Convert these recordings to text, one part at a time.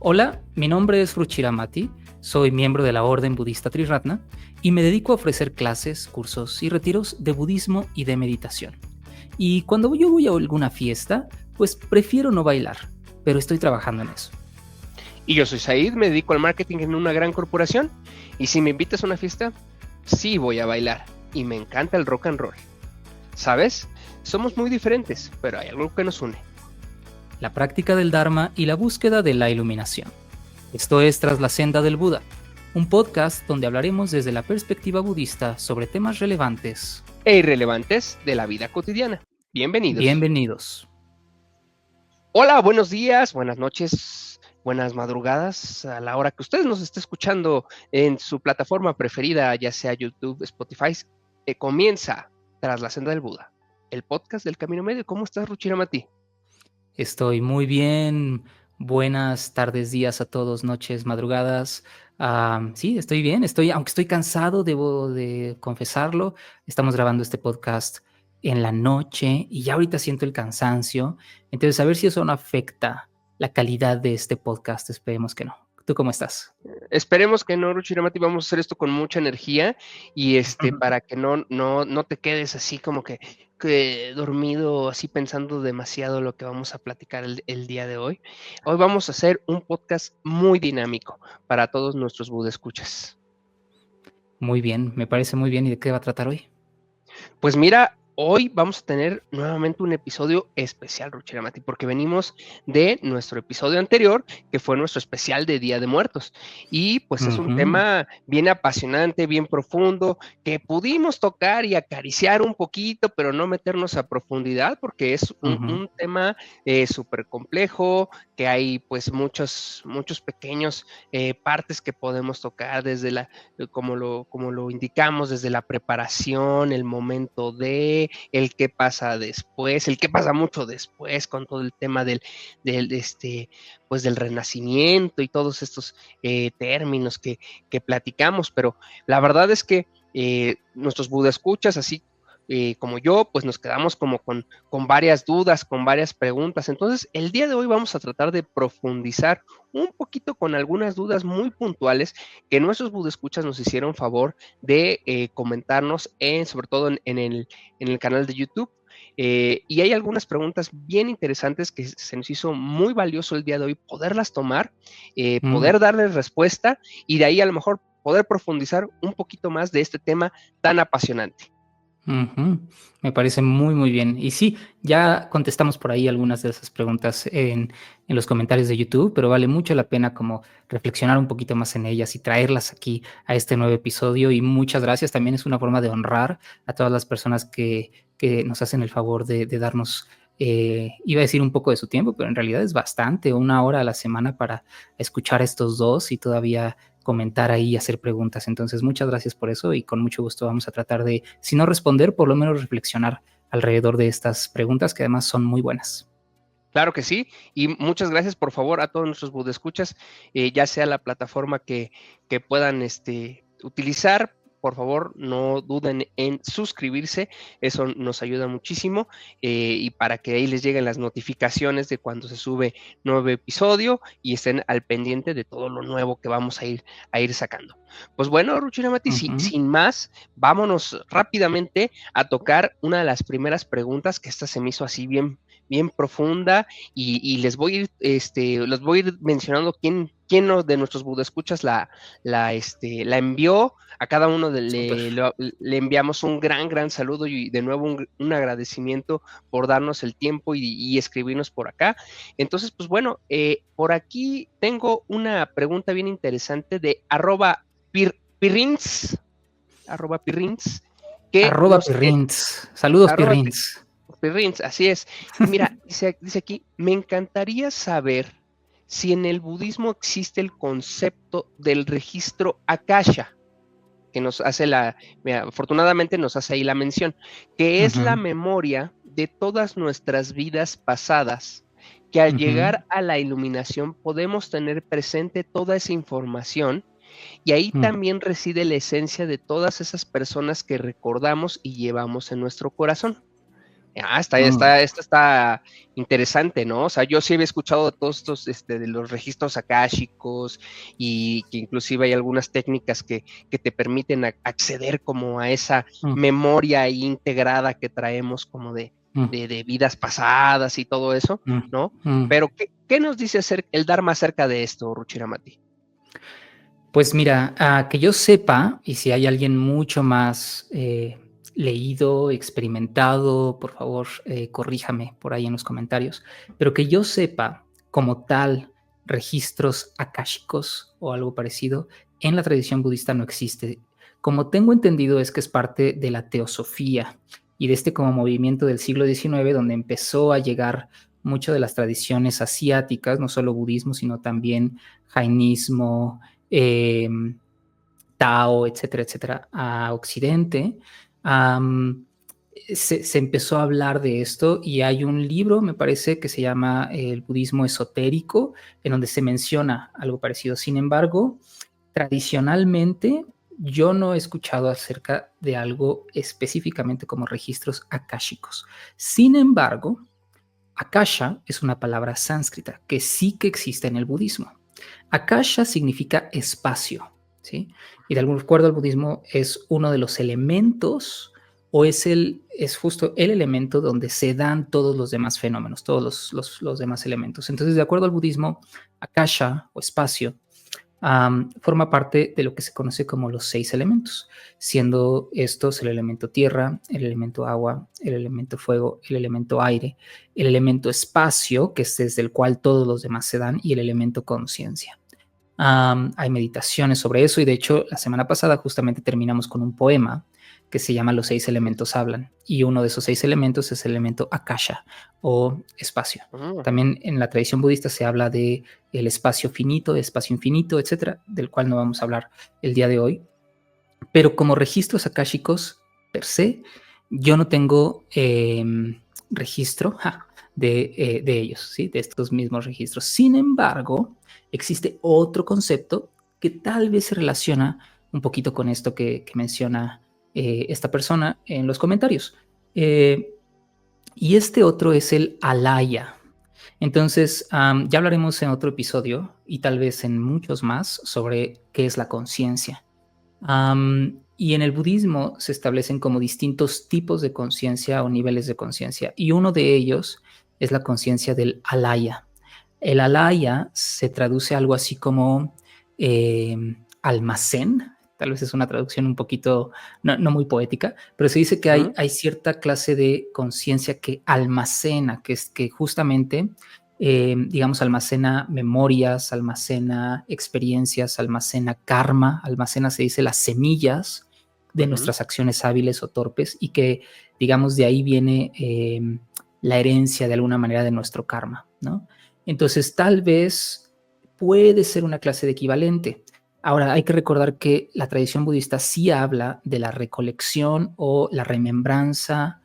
Hola, mi nombre es Ruchiramati, soy miembro de la Orden Budista Triratna y me dedico a ofrecer clases, cursos y retiros de budismo y de meditación. Y cuando yo voy a alguna fiesta, pues prefiero no bailar, pero estoy trabajando en eso. Y yo soy Said, me dedico al marketing en una gran corporación. Y si me invitas a una fiesta, sí voy a bailar. Y me encanta el rock and roll. ¿Sabes? Somos muy diferentes, pero hay algo que nos une. La práctica del Dharma y la búsqueda de la iluminación. Esto es Tras la Senda del Buda, un podcast donde hablaremos desde la perspectiva budista sobre temas relevantes E irrelevantes de la vida cotidiana. Bienvenidos. Bienvenidos. Hola, buenos días, buenas noches, buenas madrugadas, a la hora que ustedes nos esté escuchando en su plataforma preferida, ya sea YouTube, Spotify. Comienza Tras la Senda del Buda, el podcast del Camino Medio. ¿Cómo estás, Ruchiramati? Estoy muy bien. Buenas tardes, días a todos, noches, madrugadas. Sí, estoy bien. Aunque estoy cansado, debo de confesarlo. Estamos grabando este podcast en la noche y ya ahorita siento el cansancio. Entonces, a ver si eso no afecta la calidad de este podcast. Esperemos que no. ¿Tú cómo estás? Esperemos que no, Ruchiramati, vamos a hacer esto con mucha energía y para que no te quedes así como que dormido, así pensando demasiado lo que vamos a platicar el día de hoy. Hoy vamos a hacer un podcast muy dinámico para todos nuestros budescuchas. Muy bien, me parece muy bien. ¿Y de qué va a tratar hoy? Pues mira, hoy vamos a tener nuevamente un episodio especial, Ruchiramati, porque venimos de nuestro episodio anterior, que fue nuestro especial de Día de Muertos. Y pues es un tema bien apasionante, bien profundo, que pudimos tocar y acariciar un poquito, pero no meternos a profundidad, porque es un tema súper complejo, que hay pues muchos pequeños partes que podemos tocar desde como lo indicamos, desde la preparación, el momento el qué pasa después, el qué pasa mucho después con todo el tema pues del renacimiento y todos estos términos que platicamos, pero la verdad es que nuestros Buda escuchas, así como yo, pues nos quedamos como con varias dudas, con varias preguntas. Entonces, el día de hoy vamos a tratar de profundizar un poquito con algunas dudas muy puntuales que nuestros budescuchas nos hicieron favor de comentarnos, sobre todo en el canal de YouTube. Y hay algunas preguntas bien interesantes que se nos hizo muy valioso el día de hoy poderlas tomar, poder darles respuesta y de ahí a lo mejor poder profundizar un poquito más de este tema tan apasionante. Me parece muy, muy bien. Y sí, ya contestamos por ahí algunas de esas preguntas en los comentarios de YouTube, pero vale mucho la pena como reflexionar un poquito más en ellas y traerlas aquí a este nuevo episodio. Y muchas gracias. También es una forma de honrar a todas las personas que nos hacen el favor de darnos, iba a decir un poco de su tiempo, pero en realidad es bastante, 1 hora a la semana para escuchar a estos dos y todavía comentar ahí y hacer preguntas. Entonces, muchas gracias por eso y con mucho gusto vamos a tratar de, si no responder, por lo menos reflexionar alrededor de estas preguntas que además son muy buenas. Claro que sí, y muchas gracias por favor a todos nuestros budescuchas, ya sea la plataforma que puedan utilizar. Por favor, no duden en suscribirse, eso nos ayuda muchísimo, y para que ahí les lleguen las notificaciones de cuando se sube nuevo episodio y estén al pendiente de todo lo nuevo que vamos a ir sacando. Pues bueno, Ruchiramati, sin más, vámonos rápidamente a tocar una de las primeras preguntas, que esta se me hizo así bien profunda, y les voy a ir mencionando quién de nuestros budescuchas la envió. A cada uno le enviamos un gran saludo y de nuevo un agradecimiento por darnos el tiempo y escribirnos por acá. Entonces, pues bueno, por aquí tengo una pregunta bien interesante de @pirrins, que @pirrins. Saludos, Pirrins. Pirrins, así es. Y mira, dice aquí, me encantaría saber si en el budismo existe el concepto del registro Akasha, que nos hace afortunadamente nos hace ahí la mención, que es la memoria de todas nuestras vidas pasadas, que al llegar a la iluminación podemos tener presente toda esa información, y ahí también reside la esencia de todas esas personas que recordamos y llevamos en nuestro corazón. Esto está interesante, ¿no? O sea, yo sí había escuchado de todos estos, de los registros akáshicos y que inclusive hay algunas técnicas que te permiten acceder como a esa memoria integrada que traemos como de vidas pasadas y todo eso, ¿no? Pero, ¿qué nos dice el Dharma acerca de esto, Ruchiramati? Pues mira, que yo sepa, y si hay alguien mucho más leído, experimentado, por favor, corríjame por ahí en los comentarios, pero que yo sepa, como tal, registros akáshicos o algo parecido, en la tradición budista no existe. Como tengo entendido, es que es parte de la teosofía y de este como movimiento del siglo XIX, donde empezó a llegar mucho de las tradiciones asiáticas, no solo budismo, sino también jainismo, Tao, etcétera, etcétera, a Occidente, se empezó a hablar de esto y hay un libro, me parece, que se llama El budismo esotérico, en donde se menciona algo parecido. Sin embargo, tradicionalmente yo no he escuchado acerca de algo específicamente como registros akáshicos. Sin embargo, akasha es una palabra sánscrita que sí que existe en el budismo. Akasha significa espacio, ¿sí? Y de algún acuerdo al budismo es uno de los elementos o es justo el elemento donde se dan todos los demás fenómenos, todos los demás elementos. Entonces, de acuerdo al budismo, Akasha o espacio forma parte de lo que se conoce como los 6 elementos, siendo estos el elemento tierra, el elemento agua, el elemento fuego, el elemento aire, el elemento espacio, que es desde el cual todos los demás se dan, y el elemento conciencia. Hay meditaciones sobre eso y de hecho la semana pasada justamente terminamos con un poema que se llama Los 6 elementos hablan y uno de esos 6 elementos es el elemento akasha o espacio. También en la tradición budista se habla de el espacio finito, espacio infinito, etcétera, del cual no vamos a hablar el día de hoy. Pero como registros akáshicos per se, yo no tengo registro de ellos, ¿sí? De estos mismos registros. Sin embargo, existe otro concepto que tal vez se relaciona un poquito con esto que menciona esta persona en los comentarios. Y este otro es el alaya. Entonces, ya hablaremos en otro episodio y tal vez en muchos más sobre qué es la conciencia. Y en el budismo se establecen como distintos tipos de conciencia o niveles de conciencia. Y uno de ellos es la conciencia del alaya. El alaya se traduce algo así como almacén. Tal vez es una traducción un poquito, no muy poética, pero se dice que hay cierta clase de conciencia que almacena, que justamente, digamos, almacena memorias, almacena experiencias, almacena karma, almacena, se dice, las semillas de nuestras acciones hábiles o torpes y que, digamos, de ahí viene la herencia de alguna manera de nuestro karma, ¿no? Entonces, tal vez puede ser una clase de equivalente. Ahora, hay que recordar que la tradición budista sí habla de la recolección o la remembranza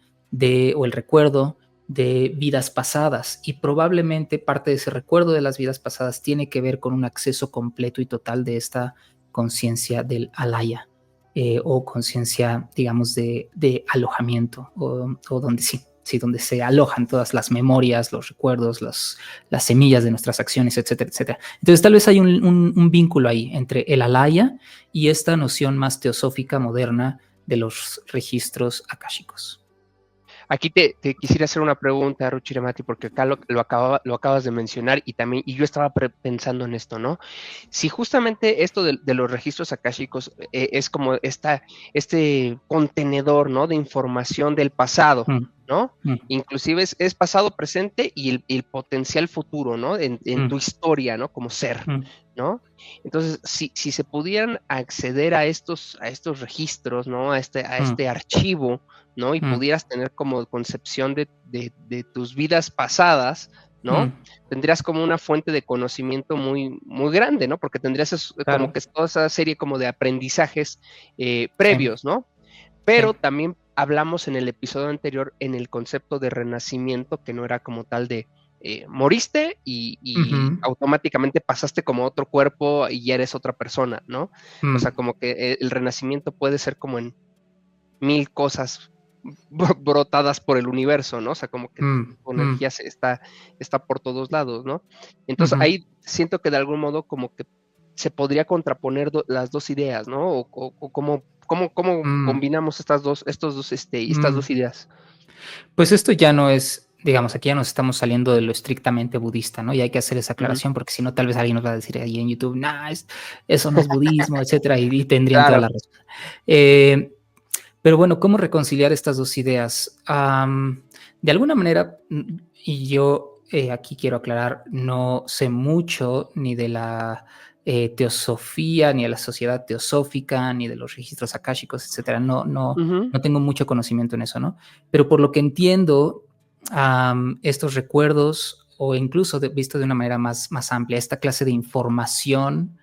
o el recuerdo de vidas pasadas y probablemente parte de ese recuerdo de las vidas pasadas tiene que ver con un acceso completo y total de esta conciencia del alaya o conciencia, digamos, de alojamiento o donde sí, donde se alojan todas las memorias, los recuerdos, las semillas de nuestras acciones, etcétera, etcétera. Entonces tal vez hay un vínculo ahí entre el alaya y esta noción más teosófica moderna de los registros akáshicos. Aquí te quisiera hacer una pregunta, Ruchiramati, porque acá lo acabas de mencionar y yo estaba pensando en esto, ¿no? Si justamente esto de los registros akáshicos es como este contenedor, ¿no? De información del pasado, ¿no? Inclusive es pasado, presente y el potencial futuro, ¿no? En tu historia, ¿no? Como ser, ¿no? Entonces, si se pudieran acceder a estos registros, ¿no? A este archivo, ¿no? Y pudieras tener como concepción de tus vidas pasadas, ¿no? Tendrías como una fuente de conocimiento muy, muy grande, ¿no? Porque tendrías Claro. como que toda esa serie como de aprendizajes previos, ¿no? Pero también hablamos en el episodio anterior en el concepto de renacimiento, que no era como tal de moriste y automáticamente pasaste como otro cuerpo y ya eres otra persona, ¿no? O sea, como que el renacimiento puede ser como en 1000 cosas brotadas por el universo, ¿no? O sea, como que tu energía está por todos lados, ¿no? Entonces ujú, ahí siento que de algún modo como que se podría contraponer las dos ideas, ¿no? O cómo mm, combinamos estas mm. dos ideas. Pues esto ya no es, digamos, aquí ya nos estamos saliendo de lo estrictamente budista, ¿no? Y hay que hacer esa Ujú. aclaración porque si no, tal vez alguien nos va a decir ahí en YouTube, no, eso no es budismo, etcétera, y tendrían toda Claro. la razón. Eh, pero bueno, ¿cómo reconciliar estas dos ideas? De alguna manera, y yo aquí quiero aclarar, no sé mucho ni de la teosofía, ni de la sociedad teosófica, ni de los registros akáshicos, etcétera. Ujú. No tengo mucho conocimiento en eso, ¿no? Pero por lo que entiendo, estos recuerdos, o incluso visto de una manera más amplia, esta clase de información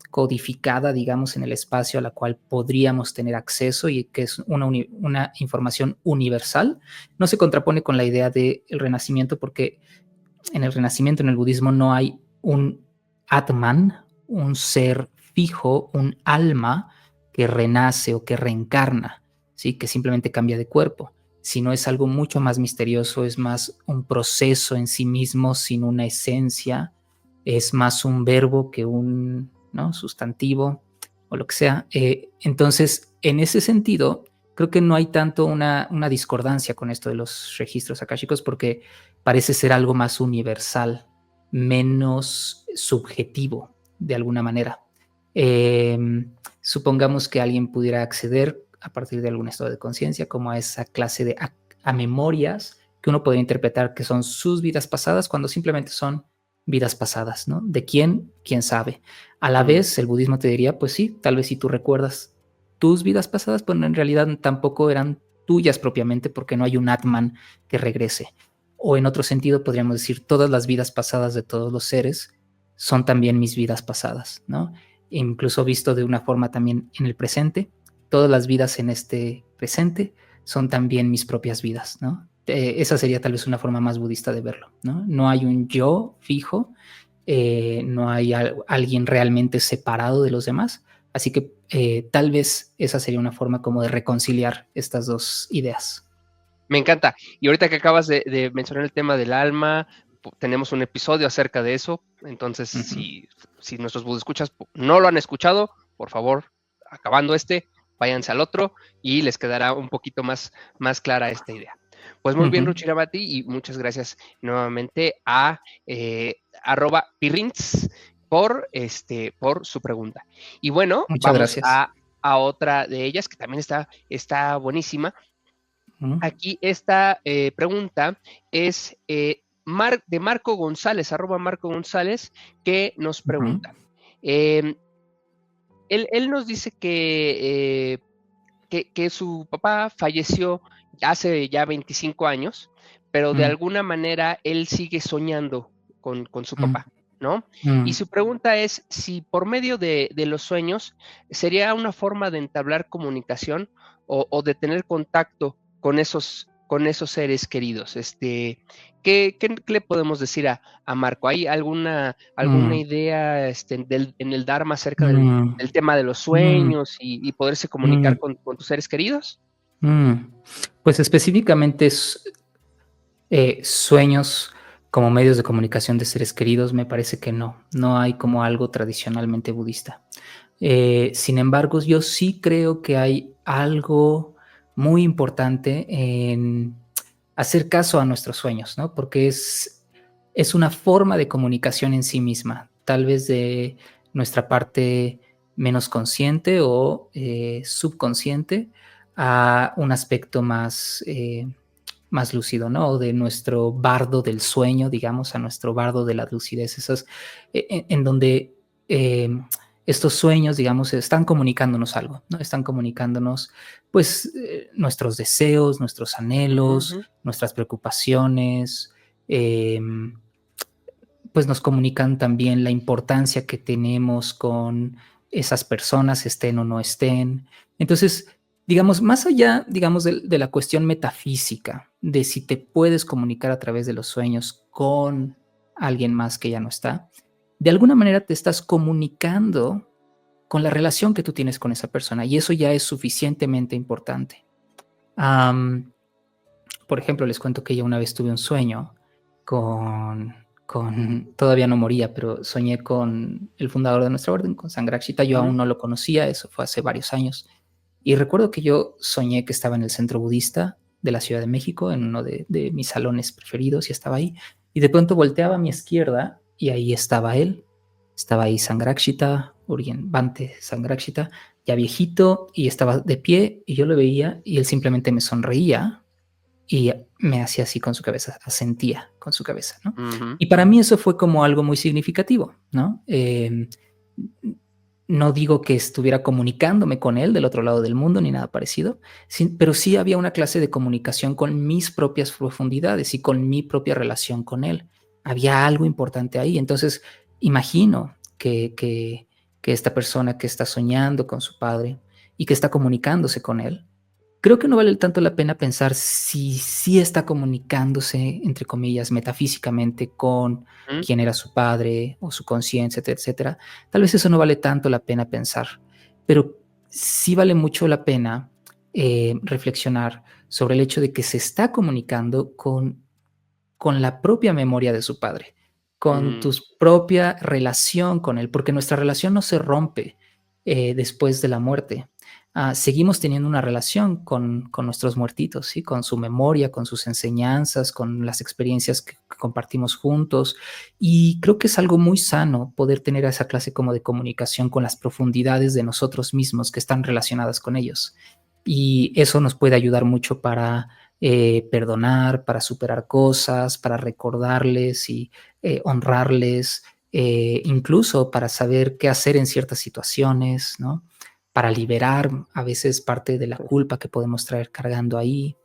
codificada, digamos, en el espacio a la cual podríamos tener acceso y que es una información universal, no se contrapone con la idea del renacimiento, porque en el renacimiento, en el budismo, no hay un Atman, un ser fijo, un alma que renace o que reencarna, ¿sí? Que simplemente cambia de cuerpo, sino es algo mucho más misterioso, es más un proceso en sí mismo sin una esencia, es más un verbo que un, ¿no?, sustantivo o lo que sea. Entonces, en ese sentido, creo que no hay tanto una discordancia con esto de los registros akáshicos porque parece ser algo más universal, menos subjetivo, de alguna manera. Supongamos que alguien pudiera acceder a partir de algún estado de conciencia como a esa clase de a memorias que uno podría interpretar que son sus vidas pasadas cuando simplemente son vidas pasadas, ¿no? ¿De quién? ¿Quién sabe? A la Mm. vez, el budismo te diría, pues sí, tal vez si tú recuerdas tus vidas pasadas, pero en realidad tampoco eran tuyas propiamente porque no hay un Atman que regrese. O en otro sentido, podríamos decir, todas las vidas pasadas de todos los seres son también mis vidas pasadas, ¿no? Incluso visto de una forma también en el presente, todas las vidas en este presente son también mis propias vidas, ¿no? Esa sería tal vez una forma más budista de verlo, ¿no? No hay un yo fijo, no hay alguien realmente separado de los demás, así que tal vez esa sería una forma como de reconciliar estas dos ideas. Me encanta. Y ahorita que acabas de mencionar el tema del alma, tenemos un episodio acerca de eso. Entonces, Uh -huh. si nuestros escuchas no lo han escuchado, por favor, acabando váyanse al otro y les quedará un poquito más clara esta idea. Pues muy Uh bien, -huh. Ruchirabati, y muchas gracias nuevamente a @pirrins por su pregunta. Y bueno, Muchas vamos gracias. a otra de ellas que también está buenísima. Uh Aquí esta pregunta es de Marco González, @Marco González, que nos -huh. pregunta. eh, él nos dice que su papá falleció hace ya 25 años, pero de Mm, alguna manera él sigue soñando con su mm, papá, ¿no? Y mm, su pregunta es si por medio de los sueños sería una forma de entablar comunicación o de tener contacto con esos seres queridos. ¿Qué le podemos decir a Marco? ¿Hay alguna mm, idea en el Dharma acerca del, mm, del tema de los mm, sueños y poderse comunicar mm, con tus seres queridos? mm. Pues específicamente sueños como medios de comunicación de seres queridos, me parece que no, no hay como algo tradicionalmente budista. Sin embargo, yo sí creo que hay algo muy importante en hacer caso a nuestros sueños, ¿no? Porque es una forma de comunicación en sí misma, tal vez de nuestra parte menos consciente o subconsciente a un aspecto más lúcido, ¿no? O de nuestro bardo del sueño, digamos, a nuestro bardo de la lucidez, esos, en donde eh, estos sueños, digamos, están comunicándonos algo, ¿no? Están comunicándonos, pues, nuestros deseos, nuestros anhelos, Ujú. nuestras preocupaciones, eh, pues nos comunican también la importancia que tenemos con esas personas, estén o no estén. Entonces, digamos, más allá, digamos, de la cuestión metafísica, de si te puedes comunicar a través de los sueños con alguien más que ya no está, de alguna manera te estás comunicando con la relación que tú tienes con esa persona y eso ya es suficientemente importante. Am, por ejemplo, les cuento que yo una vez tuve un sueño todavía no moría, pero soñé con el fundador de nuestra orden, con Sangrakshita. Yo Ujú, aún no lo conocía, eso fue hace varios años. Y recuerdo que yo soñé que estaba en el centro budista de la Ciudad de México, en uno de mis salones preferidos, y estaba ahí. Y de pronto volteaba a mi izquierda y ahí estaba él. Estaba ahí Sangrakshita, Urgyen Bhante Sangrakshita, ya viejito, y estaba de pie, y yo lo veía, y él simplemente me sonreía y me hacía así con su cabeza, asentía con su cabeza, ¿no? ujú, Y para mí eso fue como algo muy significativo, ¿no? No digo que estuviera comunicándome con él del otro lado del mundo ni nada parecido, pero sí había una clase de comunicación con mis propias profundidades y con mi propia relación con él. Había algo importante ahí. Entonces, imagino que esta persona que está soñando con su padre y que está comunicándose con él, creo que no vale tanto la pena pensar si sí está comunicándose, entre comillas, metafísicamente con ujú, quién era su padre o su conciencia, etcétera. Tal vez eso no vale tanto la pena pensar, pero sí vale mucho la pena reflexionar sobre el hecho de que se está comunicando con la propia memoria de su padre, con tu mm, propia relación con él, porque nuestra relación no se rompe después de la muerte. Seguimos teniendo una relación con nuestros muertitos, ¿sí? Con su memoria, con sus enseñanzas, con las experiencias que compartimos juntos. Y creo que es algo muy sano poder tener esa clase como de comunicación con las profundidades de nosotros mismos que están relacionadas con ellos. Y eso nos puede ayudar mucho para perdonar, para superar cosas, para recordarles y honrarles, incluso para saber qué hacer en ciertas situaciones, ¿no? Para liberar a veces parte de la sí, culpa que podemos traer cargando ahí.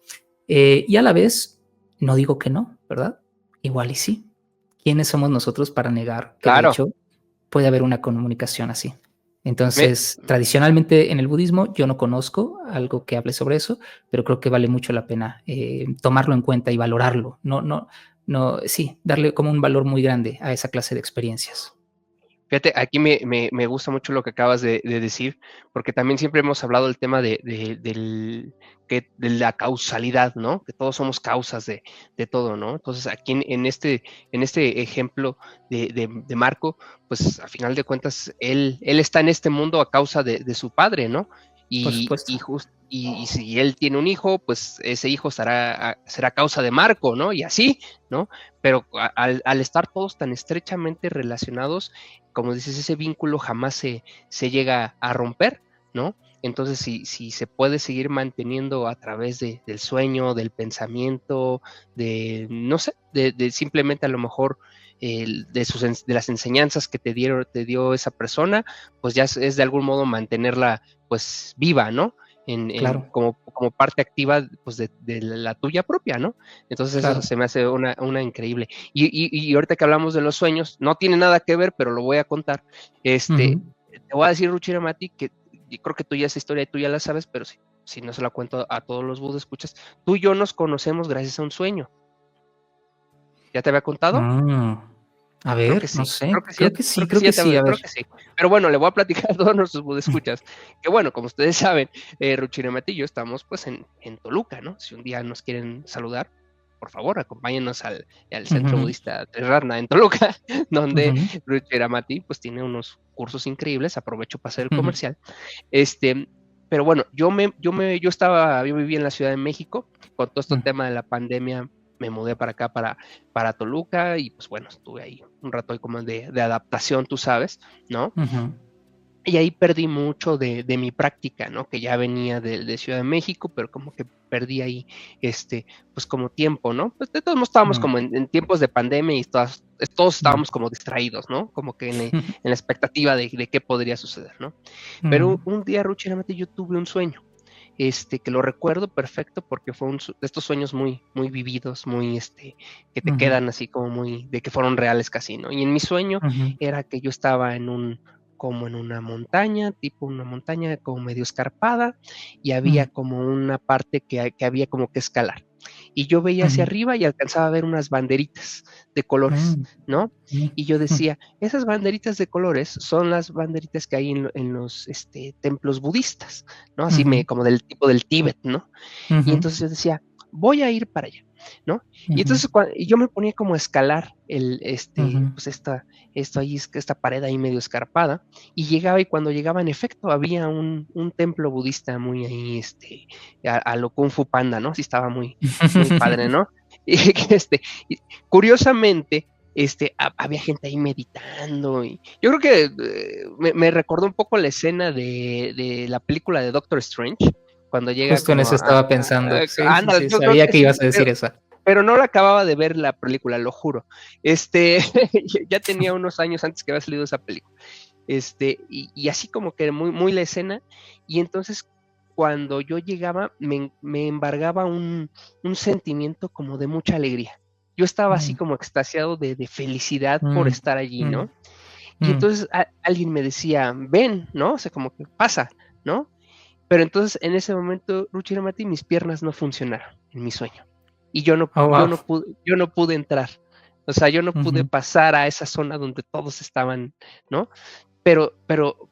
Y a la vez, no digo que no, ¿verdad? Igual y sí. ¿Quiénes somos nosotros para negar que de claro. hecho puede haber una comunicación así? Me Entonces, tradicionalmente en el budismo yo no conozco algo que hable sobre eso, pero creo que vale mucho la pena tomarlo en cuenta y valorarlo. No, sí, darle como un valor muy grande a esa clase de experiencias. Fíjate, aquí me gusta mucho lo que acabas de decir, porque también siempre hemos hablado del tema de la causalidad, ¿no? Que todos somos causas de todo, ¿no? Entonces, aquí en este ejemplo de Marco, pues a final de cuentas, él está en este mundo a causa de su padre, ¿no? Por Y, supuesto. y, y si él tiene un hijo, pues ese hijo será causa de Marco, ¿no? Y así, ¿no? Pero al estar todos tan estrechamente relacionados, como dices, ese vínculo jamás se llega a romper, ¿no? Entonces, si se puede seguir manteniendo a través del sueño, del pensamiento, no sé, de simplemente a lo mejor de las enseñanzas que te dio esa persona, pues ya es de algún modo mantenerla pues viva, ¿no? Claro, Como parte activa pues de la tuya propia, ¿no? Entonces eso claro. se me hace una increíble. Y ahorita que hablamos de los sueños, no tiene nada que ver, pero lo voy a contar. Ujú. Te voy a decir, Ruchira Mati, que yo creo que tú ya esa historia tú ya la sabes, pero si no se la cuento a todos los Budas escuchas, tú y yo nos conocemos gracias a un sueño. ¿Ya te había contado? Mm. A Creo que ver, no sí, sé, creo que sí, creo que sí, a creo ver. que sí. Pero bueno, le voy a platicar a todos nuestros escuchas que bueno, como ustedes saben, Ruchiremati y yo estamos pues en Toluca, ¿no? Si un día nos quieren saludar, por favor, acompáñenos al Centro Ujú, Budista Trirarna en Toluca, donde ujú, Ruchiramati pues tiene unos cursos increíbles, aprovecho para hacer el ujú, comercial. Este, pero bueno, yo viví en la Ciudad de México, con todo este ujú, tema de la pandemia, me mudé para acá, para Toluca, y pues bueno, estuve ahí un rato ahí como de adaptación, tú sabes, ¿no? ujú, Y ahí perdí mucho de mi práctica, ¿no? Que ya venía de Ciudad de México, pero como que perdí ahí, pues como tiempo, ¿no? Pues de todos modos estábamos ujú, como en tiempos de pandemia y todos estábamos como distraídos, ¿no? Como que en la expectativa de qué podría suceder, ¿no? ujú, Pero un día, Ruchinamente, yo tuve un sueño, que lo recuerdo perfecto porque fue de estos sueños muy, muy vividos, muy, que te ujú, quedan así como muy, de que fueron reales casi, ¿no? Y en mi sueño ujú, era que yo estaba como en una montaña, tipo una montaña como medio escarpada, y había ujú, como una parte que había como que escalar. y yo veía hacia Ujú. arriba y alcanzaba a ver unas banderitas de colores, Mm, ¿no? mm, Y yo mm, decía, esas banderitas de colores son las banderitas que hay en los templos budistas, ¿no? Así ujú, como del tipo del Tíbet, ¿no? Y ujú, entonces yo decía, voy a ir para allá, ¿no? Y ujú, entonces y yo me ponía como a escalar ujú, pues esto ahí, esta pared ahí medio escarpada, y llegaba, y cuando llegaba, en efecto, había un templo budista muy ahí, a lo Kung Fu Panda, ¿no? Sí, estaba muy, muy padre, ¿no? Y y curiosamente, había gente ahí meditando, y yo creo que me recordó un poco la escena de la película de Doctor Strange, cuando llega Justo en como eso estaba pensando. Sí, sí, ándale, sí, yo creo sabía que que sí, ibas a decir esa. pero no la acababa de ver la película, lo juro. Este, ya tenía unos años antes que había salido esa película. Y así como que muy, muy la escena, y entonces cuando yo llegaba me embargaba un sentimiento como de mucha alegría. Yo estaba así Mm, como extasiado de felicidad por mm, estar allí, mm, ¿no? Y mm. entonces alguien me decía, ven, ¿no? O sea, como que pasa, ¿no? Pero entonces en ese momento, Ruchiramati, mis piernas no funcionaron en mi sueño. Y Oh, wow. yo no pude entrar. O sea, yo no pude Ujú, pasar a esa zona donde todos estaban, ¿no? Pero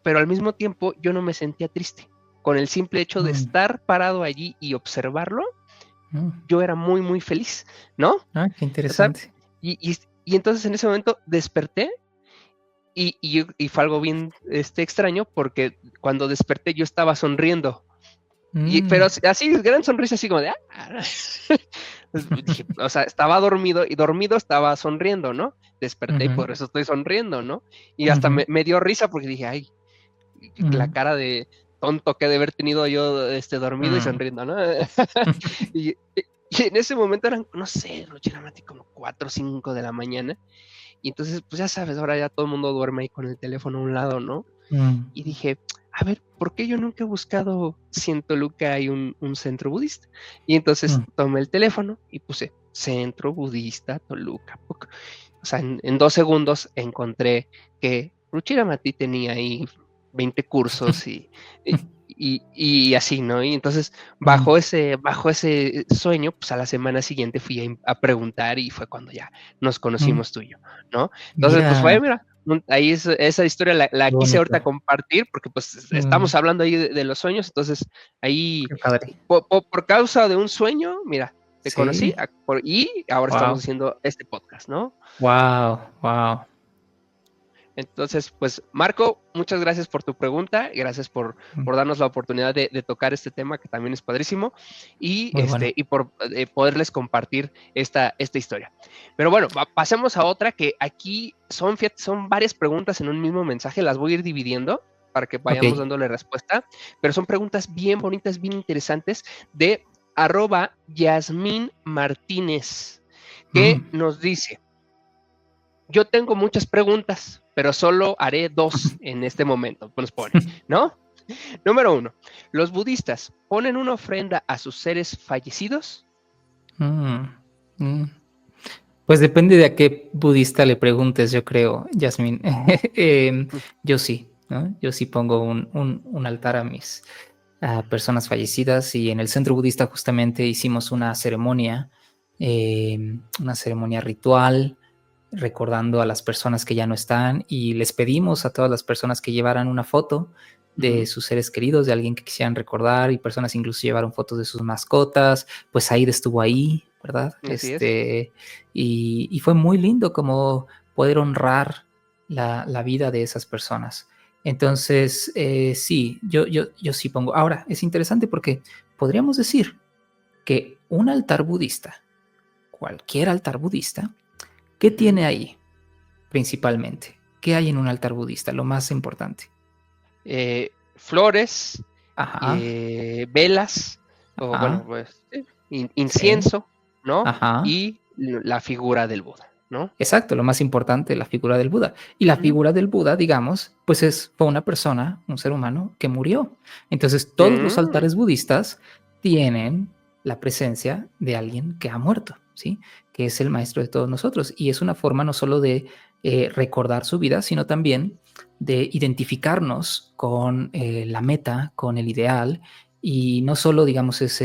al mismo tiempo yo no me sentía triste. Con el simple hecho de mm, estar parado allí y observarlo, mm. yo era muy, muy feliz, ¿no? Ah, qué O sea, interesante. y entonces en ese momento desperté, y fue algo bien extraño, porque cuando desperté yo estaba sonriendo. Pero Mm, así, gran sonrisa, así como de, dije, o sea, estaba dormido, y dormido estaba sonriendo, ¿no? Desperté y ujú, por eso estoy sonriendo, ¿no? Y hasta ujú, me dio risa porque dije, ay, la ujú, cara de tonto que de haber tenido yo, dormido y mm. sonriendo, ¿no? Y en ese momento eran, no sé, Rochiramati, como 4 o 5 de la mañana. Y entonces, pues ya sabes, ahora ya todo el mundo duerme ahí con el teléfono a un lado, ¿no? Mm, Y dije, a ver, ¿por qué yo nunca he buscado si en Toluca hay un centro budista? Y entonces mm, tomé el teléfono y puse Centro Budista Toluca. O sea, en 2 segundos encontré que Ruchiramati tenía ahí 20 cursos, y así, ¿no? Y entonces, mm. bajo ese sueño, pues a la semana siguiente fui a preguntar, y fue cuando ya nos Mm. conocimos tú y yo, ¿no? Entonces, pues fue, Mira, mira, ahí esa historia la qué quise ahorita bonito. compartir, porque pues Mm, estamos hablando ahí de los sueños. Entonces ahí, qué padre. por causa de un sueño, mira, te conocí, Sí. y ahora estamos Wow, haciendo este podcast, ¿no? wow, wow. Entonces, pues Marco, muchas gracias por tu pregunta, gracias por darnos la oportunidad de tocar este tema que también es padrísimo, y, Muy bueno. y por poderles compartir esta historia. Pero bueno, pasemos a otra, que aquí fíjate, son varias preguntas en un mismo mensaje, las voy a ir dividiendo para que Ok. vayamos dándole respuesta, pero son preguntas bien bonitas, bien interesantes, de @Yasmín Martínez, que Mm. nos dice: yo tengo muchas preguntas, pero solo haré 2 en este momento, nos pone, ¿no? Número 1, ¿los budistas ponen una ofrenda a sus seres fallecidos? Mm, mm. Pues depende de a qué budista le preguntes, yo creo, Yasmin. Yo sí, ¿no? Yo sí pongo un altar a mis a personas fallecidas, y en el centro budista justamente hicimos una ceremonia ritual recordando a las personas que ya no están, y les pedimos a todas las personas que llevaran una foto de Ujú, sus seres queridos, de alguien que quisieran recordar, y personas incluso llevaron fotos de sus mascotas. Pues Aida estuvo ahí, ¿verdad? así es. Y fue muy lindo como poder honrar la vida de esas personas. Entonces, sí, yo sí pongo. Ahora, es interesante porque podríamos decir que un altar budista, cualquier altar budista, ¿qué Ujú. tiene ahí principalmente? ¿Qué hay en un altar budista? Lo más importante. Flores, Ajá, velas, o bueno, ajá, pues sí, sí, incienso, ¿no? ajá. Y la figura del Buda, ¿no? Exacto, lo más importante, la figura del Buda. Y la Ujú. figura del Buda, digamos, pues fue una persona, un ser humano que murió. Entonces, todos los Mm, altares budistas tienen la presencia de alguien que ha muerto, ¿sí? Que es el maestro de todos nosotros. Y es una forma no solo de recordar su vida, sino también de identificarnos con la meta, con el ideal. Y no solo, digamos, es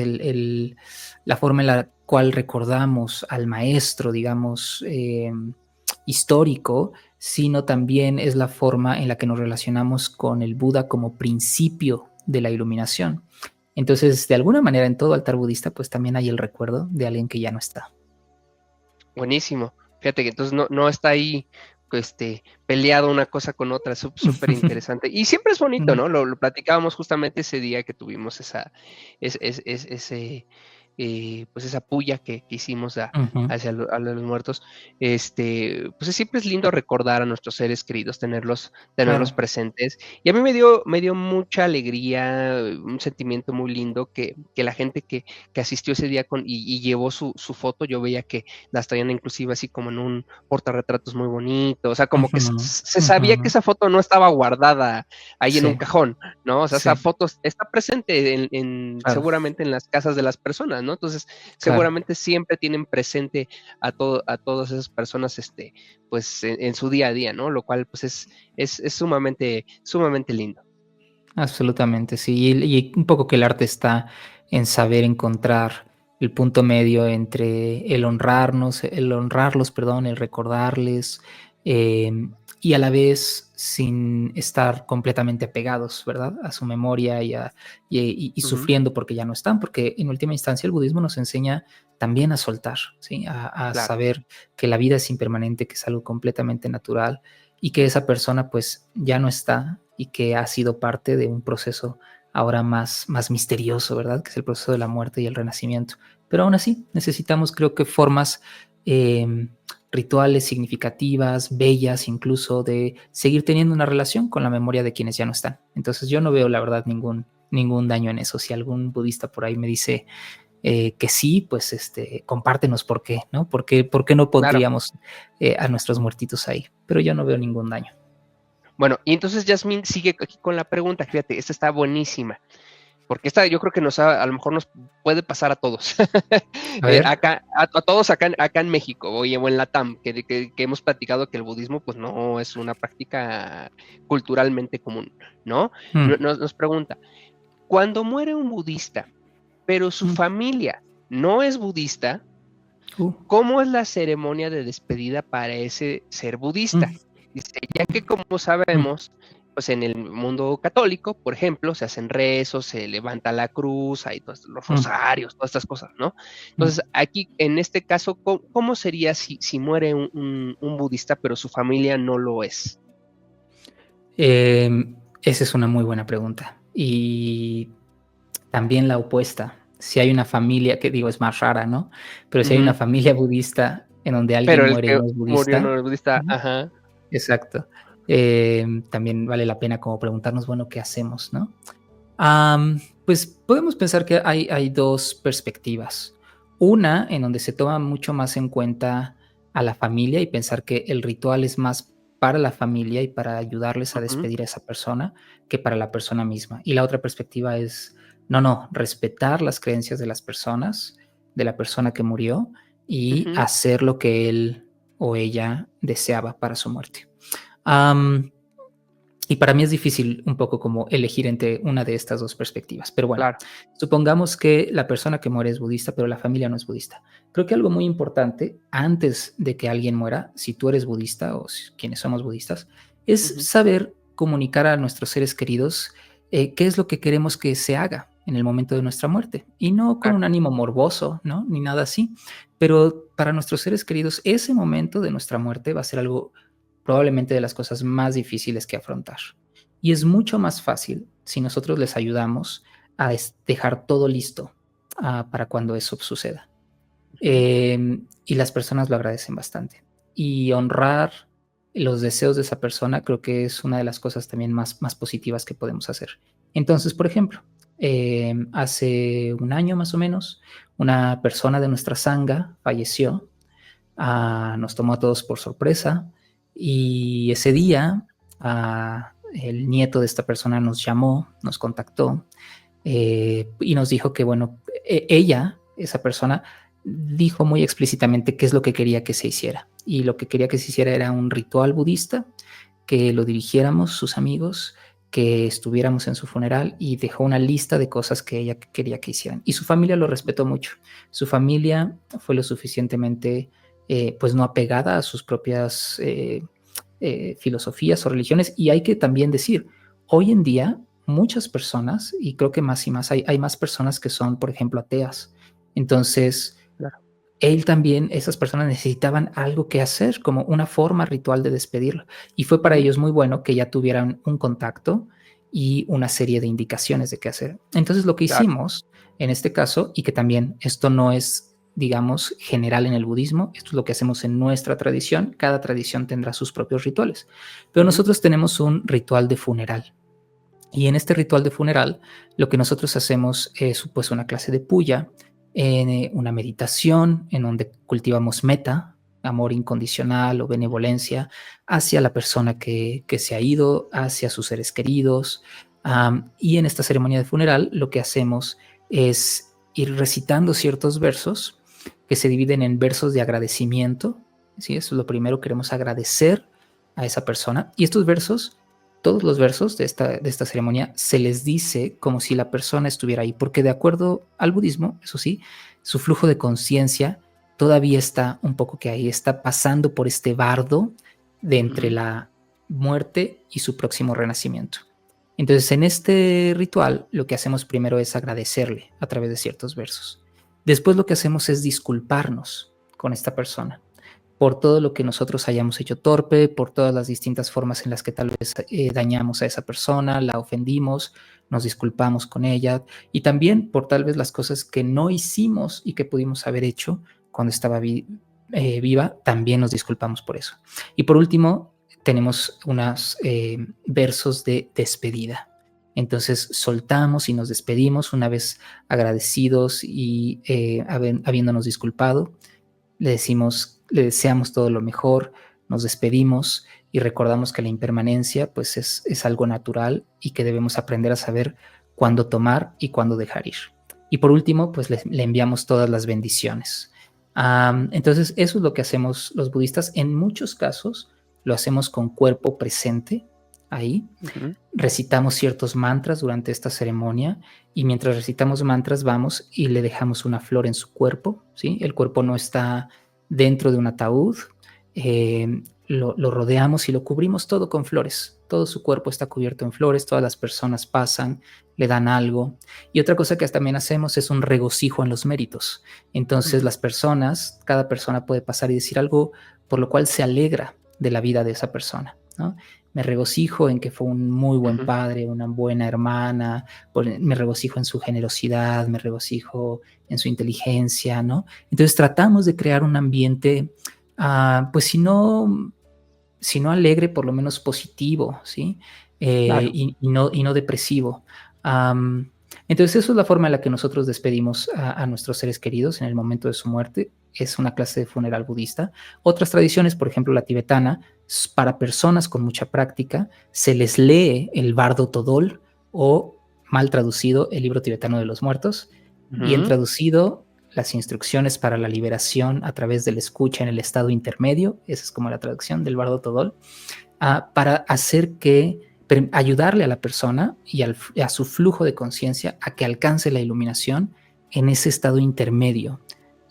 la forma en la cual recordamos al maestro, digamos, histórico, sino también es la forma en la que nos relacionamos con el Buda como principio de la iluminación. Entonces, de alguna manera, en todo altar budista, pues también hay el recuerdo de alguien que ya no está. Buenísimo. Fíjate que entonces no está ahí peleado una cosa con otra, súper interesante. Y siempre es bonito, ¿no? Lo platicábamos justamente ese día que tuvimos pues esa puya que hicimos hacia a los muertos. Pues siempre es lindo recordar a nuestros seres queridos, tenerlos Claro. presentes. Y a mí me dio mucha alegría, un sentimiento muy lindo que la gente que asistió ese día y llevó su foto, yo veía que las traían inclusive así como en un portarretratos muy bonito, o sea, como que se sabía que esa foto no estaba guardada ahí en un Sí, cajón, ¿no? O sea, esa sí, foto está presente claro, seguramente en las casas de las personas, ¿no? Entonces, claro. seguramente siempre tienen presente a todas esas personas, pues en su día a día, ¿no? Lo cual, pues es sumamente lindo. Absolutamente, sí. Y un poco que el arte está en saber encontrar el punto medio entre el honrarlos, perdón, el recordarles, y a la vez sin estar completamente apegados, ¿verdad? A su memoria y Ujú, sufriendo porque ya no están, porque en última instancia el budismo nos enseña también a soltar, ¿sí? A claro. saber que la vida es impermanente, que es algo completamente natural y que esa persona pues ya no está y que ha sido parte de un proceso ahora más misterioso, ¿verdad? Que es el proceso de la muerte y el renacimiento. Pero aún así necesitamos, creo que, formas rituales significativas, bellas, incluso de seguir teniendo una relación con la memoria de quienes ya no están. Entonces yo no veo, la verdad, ningún daño en eso. Si algún budista por ahí me dice que sí, pues compártenos por qué, ¿no? ¿Por qué no Claro. pondríamos a nuestros muertitos ahí? Pero yo no veo ningún daño. Bueno, y entonces Yasmín sigue aquí con la pregunta, fíjate, esta está buenísima, porque esta yo creo que a lo mejor nos puede pasar a todos, A ver. a todos acá en México, oye, o en Latam, que hemos platicado que el budismo pues no es una práctica culturalmente común, ¿no? Mm, Nos pregunta, cuando muere un budista, pero su mm, familia no es budista, uh, ¿cómo es la ceremonia de despedida para ese ser budista? mm, Dice, ya que como mm, sabemos, pues en el mundo católico, por ejemplo, se hacen rezos, se levanta la cruz, hay todos los mm, rosarios, todas estas cosas, ¿no? mm. Entonces, aquí, en este caso, ¿cómo sería si muere un budista, pero su familia no lo es? Esa es una muy buena pregunta. Y también la opuesta. Si hay una familia, que digo es más rara, ¿no? Pero si hay una Ujú. familia budista en donde alguien Pero el muere y que no es murió no budista, es budista, ujú, ajá. exacto. También vale la pena como preguntarnos, bueno, ¿qué hacemos, no? Pues podemos pensar que hay dos perspectivas. Una en donde se toma mucho más en cuenta a la familia y pensar que el ritual es más para la familia y para ayudarles a Ujú, despedir a esa persona que para la persona misma. Y la otra perspectiva es, no, respetar las creencias de las personas, de la persona que murió y ujú. hacer lo que él o ella deseaba para su muerte. Am, y para mí es difícil un poco como elegir entre una de estas dos perspectivas. Pero bueno, Claro. supongamos que la persona que muere es budista, pero la familia no es budista. Creo que algo muy importante antes de que alguien muera, si tú eres budista o quienes somos budistas, es Ujú, saber comunicar a nuestros seres queridos qué es lo que queremos que se haga en el momento de nuestra muerte. Y no con claro. un ánimo morboso, ¿no? Ni nada así. Pero para nuestros seres queridos, ese momento de nuestra muerte va a ser algo probablemente de las cosas más difíciles que afrontar. Y es mucho más fácil si nosotros les ayudamos a dejar todo listo para cuando eso suceda. Ujú, Y las personas lo agradecen bastante. Y honrar los deseos de esa persona creo que es una de las cosas también más positivas que podemos hacer. Entonces, por ejemplo, hace un año más o menos, una persona de nuestra sangha falleció. Nos tomó a todos por sorpresa y ese día el nieto de esta persona nos llamó, nos contactó y nos dijo que, bueno, ella, esa persona, dijo muy explícitamente qué es lo que quería que se hiciera. Y lo que quería que se hiciera era un ritual budista, que lo dirigiéramos sus amigos, que estuviéramos en su funeral y dejó una lista de cosas que ella quería que hicieran. Y su familia lo respetó mucho. Su familia fue lo suficientemente, pues no apegada a sus propias filosofías o religiones. Y hay que también decir, hoy en día muchas personas, y creo que más y más, hay más personas que son, por ejemplo, ateas. Entonces, Claro. él también, esas personas necesitaban algo que hacer, como una forma ritual de despedirlo. Y fue para ellos muy bueno que ya tuvieran un contacto y una serie de indicaciones de qué hacer. Entonces, lo que Claro. hicimos en este caso, y que también esto no es, digamos, general en el budismo, esto es lo que hacemos en nuestra tradición, cada tradición tendrá sus propios rituales, pero nosotros tenemos un ritual de funeral. Y en este ritual de funeral, lo que nosotros hacemos es pues una clase de puya, una meditación en donde cultivamos meta, amor incondicional o benevolencia hacia la persona que se ha ido, hacia sus seres queridos. Y en esta ceremonia de funeral lo que hacemos es ir recitando ciertos versos que se dividen en versos de agradecimiento. ¿Sí? Eso es lo primero, queremos agradecer a esa persona. Y estos versos, todos los versos de esta ceremonia, se les dice como si la persona estuviera ahí, porque de acuerdo al budismo, eso sí, su flujo de conciencia todavía está un poco que ahí, está pasando por este bardo de entre la muerte y su próximo renacimiento. Entonces, en este ritual, lo que hacemos primero es agradecerle a través de ciertos versos. Después lo que hacemos es disculparnos con esta persona por todo lo que nosotros hayamos hecho torpe, por todas las distintas formas en las que tal vez dañamos a esa persona, la ofendimos, nos disculpamos con ella, y también por tal vez las cosas que no hicimos y que pudimos haber hecho cuando estaba viva, también nos disculpamos por eso. Y por último, tenemos unos versos de despedida. Entonces soltamos y nos despedimos una vez agradecidos y habiéndonos disculpado. Le decimos, le deseamos todo lo mejor, nos despedimos y recordamos que la impermanencia pues es algo natural y que debemos aprender a saber cuándo tomar y cuándo dejar ir. Y por último, pues le enviamos todas las bendiciones. Entonces, eso es lo que hacemos los budistas. En muchos casos lo hacemos con cuerpo presente ahí. Recitamos ciertos mantras durante esta ceremonia y mientras recitamos mantras vamos y le dejamos una flor en su cuerpo, ¿sí? El cuerpo no está dentro de un ataúd, lo rodeamos y lo cubrimos todo con flores. Todo su cuerpo está cubierto en flores, todas las personas pasan, le dan algo. Y otra cosa que también hacemos es un regocijo en los méritos. Entonces las personas, cada persona puede pasar y decir algo por lo cual se alegra de la vida de esa persona, ¿no? Me regocijo en que fue un muy buen padre, una buena hermana, me regocijo en su generosidad, me regocijo en su inteligencia, ¿no? Entonces tratamos de crear un ambiente, pues si no alegre, por lo menos positivo, ¿sí? Claro. Y no depresivo. Entonces eso es la forma en la que nosotros despedimos a nuestros seres queridos en el momento de su muerte. Es una clase de funeral budista. Otras tradiciones, por ejemplo la tibetana, para personas con mucha práctica, se les lee el Bardo Todol o, mal traducido, el libro tibetano de los muertos, bien traducido, las instrucciones para la liberación a través de la escucha en el estado intermedio, esa es como la traducción del Bardo Todol, para hacer ayudarle a la persona y a su flujo de conciencia a que alcance la iluminación en ese estado intermedio,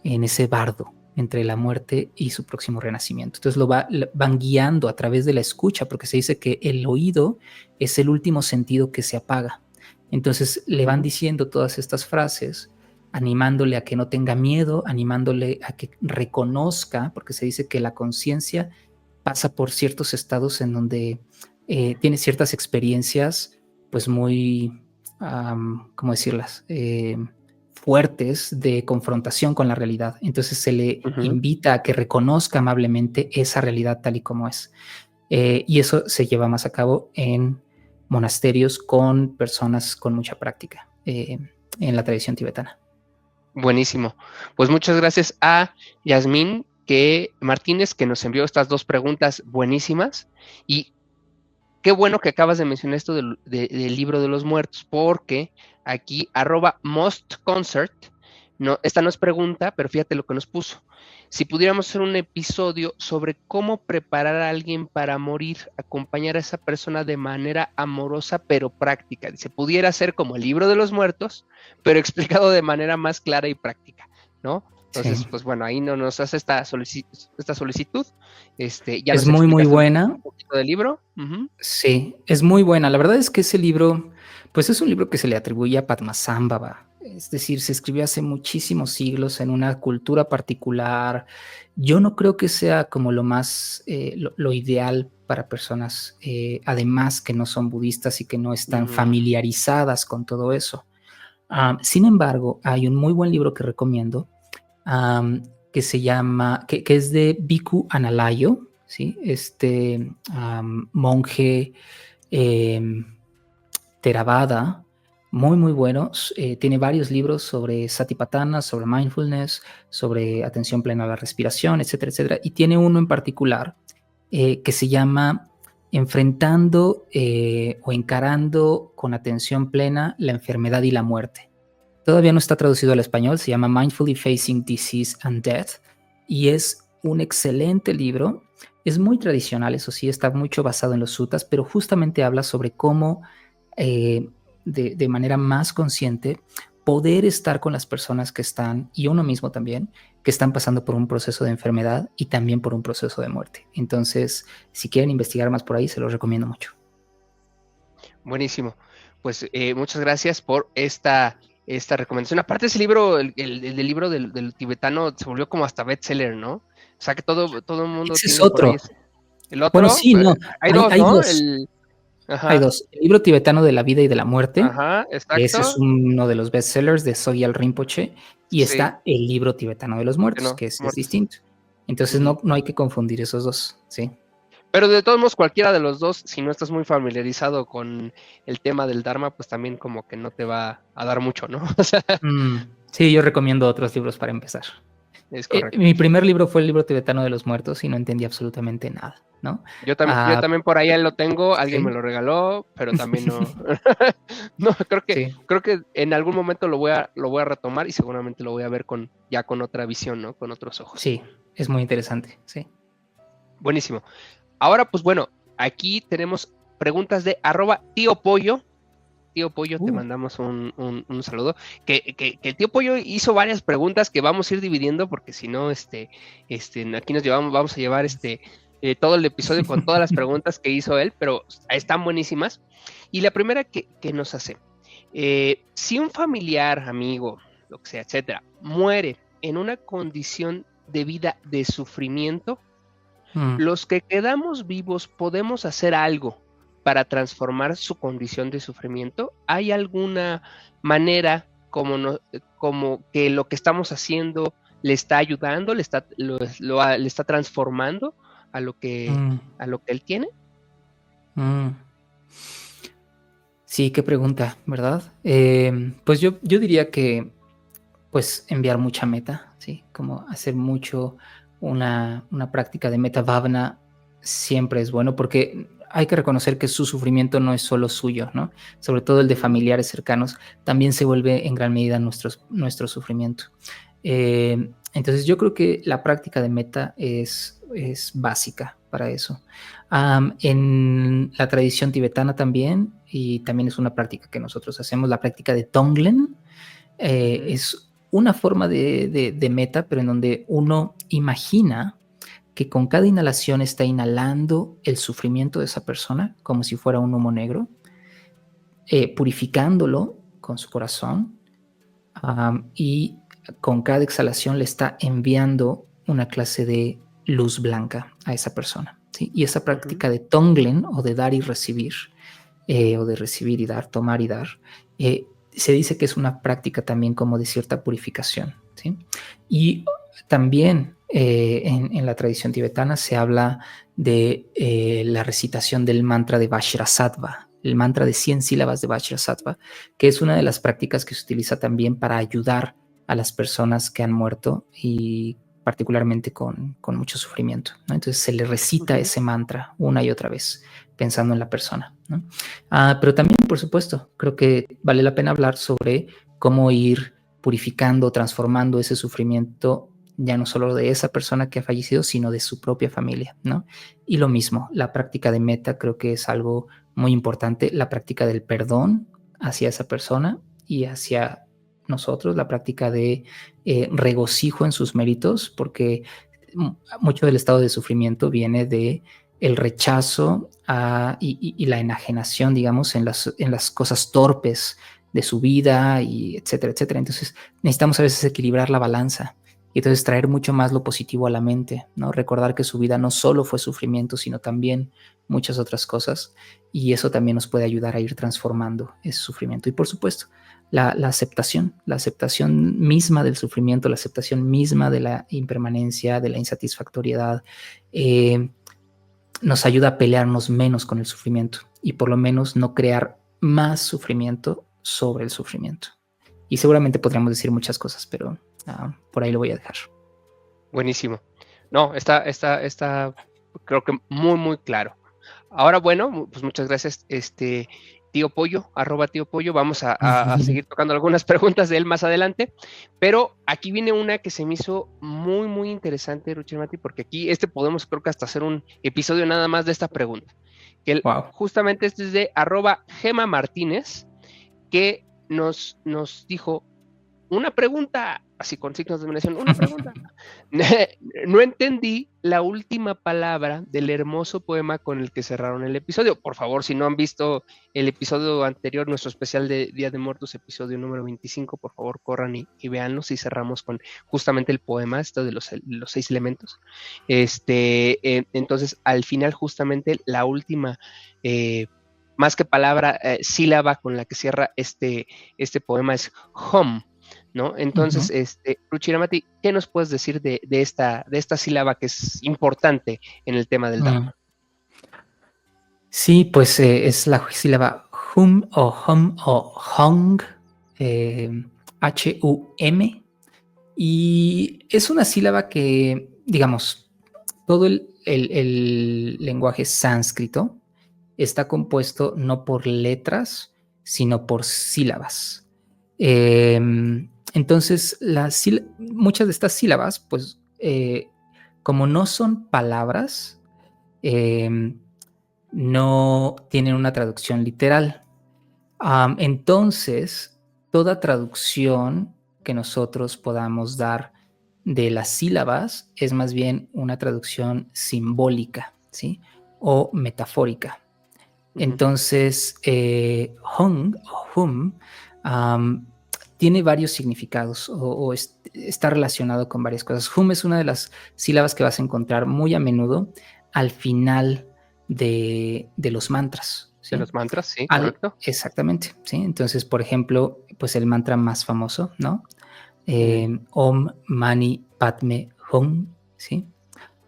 en ese bardo entre la muerte y su próximo renacimiento. Entonces van guiando a través de la escucha, porque se dice que el oído es el último sentido que se apaga. Entonces le van diciendo todas estas frases, animándole a que no tenga miedo, animándole a que reconozca, porque se dice que la conciencia pasa por ciertos estados en donde tiene ciertas experiencias pues muy, ¿cómo decirlas? Fuertes de confrontación con la realidad. Entonces se le invita a que reconozca amablemente esa realidad tal y como es. Y eso se lleva más a cabo en monasterios con personas con mucha práctica en la tradición tibetana. Buenísimo. Pues muchas gracias a Yasmín Martínez, que nos envió estas dos preguntas buenísimas. Y qué bueno que acabas de mencionar esto del libro de los muertos, porque aquí @mostconcert No, esta no es pregunta, pero fíjate lo que nos puso. Si pudiéramos hacer un episodio sobre cómo preparar a alguien para morir, acompañar a esa persona de manera amorosa pero práctica. Dice, pudiera ser como el libro de los muertos, pero explicado de manera más clara y práctica, ¿no? Sí. Entonces, pues bueno, ahí no nos hace esta solicitud. Ya Es nos muy, muy explicaste un buena. poquito del libro. Uh-huh. Sí, es muy buena. La verdad es que ese libro, pues es un libro que se le atribuye a Padmasambhava. Es decir, se escribió hace muchísimos siglos en una cultura particular. Yo no creo que sea como lo más, lo ideal para personas, además que no son budistas y que no están familiarizadas con todo eso. Sin embargo, hay un muy buen libro que recomiendo, que se llama, que es de Bhikkhu Analayo, ¿sí? Este monje Theravada, muy, muy bueno. Tiene varios libros sobre Satipatthana, sobre mindfulness, sobre atención plena a la respiración, etcétera, etcétera. Y tiene uno en particular que se llama Enfrentando o encarando con atención plena la enfermedad y la muerte. Todavía no está traducido al español, se llama Mindfully Facing Disease and Death y es un excelente libro. Es muy tradicional, eso sí, está mucho basado en los suttas, pero justamente habla sobre cómo de manera más consciente poder estar con las personas que están, y uno mismo también, que están pasando por un proceso de enfermedad y también por un proceso de muerte. Entonces, si quieren investigar más por ahí, se los recomiendo mucho. Buenísimo. Pues muchas gracias por esta recomendación. Aparte, ese libro, el del libro del tibetano, se volvió como hasta bestseller, ¿no? O sea que todo el mundo Ese es tiene por ahí otro. ese. El Bueno, otro, sí, no, hay dos, hay ¿no? dos. Hay Ajá, dos. El libro tibetano de la vida y de la muerte, ajá, que ese es exacto. uno de los bestsellers de Sogyal Rinpoche, y Sí, está el libro tibetano de los que muertos, no, que ese es muertos. distinto. Entonces Ujú. no hay que confundir esos dos, ¿sí? Pero de todos modos, cualquiera de los dos, si no estás muy familiarizado con el tema del Dharma, pues también como que no te va a dar mucho, ¿no? O sea, Sí, yo recomiendo otros libros para empezar. es correcto. Mi primer libro fue el libro tibetano de los muertos y no entendí absolutamente nada, ¿no? Yo también por ahí lo tengo, alguien me Sí, lo regaló, pero también no. No, sí, creo que en algún momento lo voy a retomar y seguramente lo voy a ver ya con otra visión, ¿no? Con otros ojos. sí, es muy interesante, sí. Buenísimo. Ahora, pues bueno, aquí tenemos preguntas de @tío Pollo. Tío Pollo, te Uh, mandamos un saludo. Que el tío Pollo hizo varias preguntas que vamos a ir dividiendo, porque si no, aquí vamos a llevar todo el episodio con todas las preguntas que hizo él, pero están buenísimas. Y la primera que nos hace, si un familiar, amigo, lo que sea, etcétera, muere en una condición de vida de sufrimiento, mm, los que quedamos vivos podemos hacer algo para transformar su condición de sufrimiento. ¿Hay alguna manera como que lo que estamos haciendo le está ayudando, le está transformando a mm, a lo que él tiene? mm. Sí, qué pregunta, ¿verdad? Pues yo diría que pues enviar mucha meta, ¿sí? Como hacer mucho una práctica de meta bhavana siempre es bueno porque hay que reconocer que su sufrimiento no es solo suyo, ¿no? Sobre todo el de Ujú, familiares cercanos, también se vuelve en gran medida nuestro sufrimiento. Entonces yo creo que la práctica de meta es básica para eso. En la tradición tibetana también, y también es una práctica que nosotros hacemos, la práctica de Tonglen, ujú, es una forma de meta, pero en donde uno imagina que con cada inhalación está inhalando el sufrimiento de esa persona como si fuera un humo negro, purificándolo con su corazón, y con cada exhalación le está enviando una clase de luz blanca a esa persona, ¿sí? Y esa ujú, práctica de Tonglen o de dar y recibir, o de recibir y dar, tomar y dar, se dice que es una práctica también como de cierta purificación, ¿sí? Y también en la tradición tibetana se habla de la recitación del mantra de Vajrasattva, el mantra de 100 sílabas de Vajrasattva, que es una de las prácticas que se utiliza también para ayudar a las personas que han muerto y particularmente con mucho sufrimiento, ¿no? Entonces se le recita ujú. ese mantra una y otra vez pensando en la persona, ¿no? Pero también, por supuesto, creo que vale la pena hablar sobre cómo ir purificando, transformando ese sufrimiento, ya no solo de esa persona que ha fallecido, sino de su propia familia, ¿no? Y lo mismo, la práctica de metta creo que es algo muy importante, la práctica del perdón hacia esa persona y hacia nosotros, la práctica de regocijo en sus méritos, porque mucho del estado de sufrimiento viene de el rechazo y la enajenación, digamos, en las cosas torpes de su vida, y etcétera, etcétera. Entonces necesitamos a veces equilibrar la balanza y entonces traer mucho más lo positivo a la mente, ¿no? Recordar que su vida no solo fue sufrimiento, sino también muchas otras cosas, y eso también nos puede ayudar a ir transformando ese sufrimiento. Y por supuesto, la aceptación misma del sufrimiento, la aceptación misma de la impermanencia, de la insatisfactoriedad, nos ayuda a pelearnos menos con el sufrimiento y por lo menos no crear más sufrimiento sobre el sufrimiento. Y seguramente podríamos decir muchas cosas, pero por ahí lo voy a dejar. Buenísimo. No, está creo que muy, muy claro. Ahora, bueno, pues muchas gracias, Tío Pollo, @Tío Pollo. Vamos a seguir tocando algunas preguntas de él más adelante, pero aquí viene una que se me hizo muy, muy interesante, Ruchirmati, porque aquí podemos creo que hasta hacer un episodio nada más de esta pregunta. Que wow. Justamente es de @Gema Martínez, que nos dijo una pregunta, así con signos de admiración, una pregunta. No entendí la última palabra del hermoso poema con el que cerraron el episodio. Por favor, si no han visto el episodio anterior, nuestro especial de Día de Muertos, episodio número 25, por favor, corran y véanlos, y cerramos con justamente el poema, de los 6 elementos. Entonces, al final, justamente, la última más que palabra, sílaba con la que cierra este poema es hum, ¿no? Entonces, Ruchiramati, ¿qué nos puedes decir de esta sílaba que es importante en el tema del Dharma? Sí, pues es la sílaba hum o hung, H-U-M, y es una sílaba que, digamos, todo el lenguaje sánscrito está compuesto no por letras, sino por sílabas. Entonces, muchas de estas sílabas, pues, como no son palabras, no tienen una traducción literal. Entonces, toda traducción que nosotros podamos dar de las sílabas es más bien una traducción simbólica, ¿sí? O metafórica. Entonces, hung o hum tiene varios significados o está relacionado con varias cosas. Hum es una de las sílabas que vas a encontrar muy a menudo al final de los mantras, ¿sí? De los mantras, sí, correcto. Exactamente, ¿sí? Entonces, por ejemplo, pues el mantra más famoso, ¿no? Om Mani Padme Hum, ¿sí?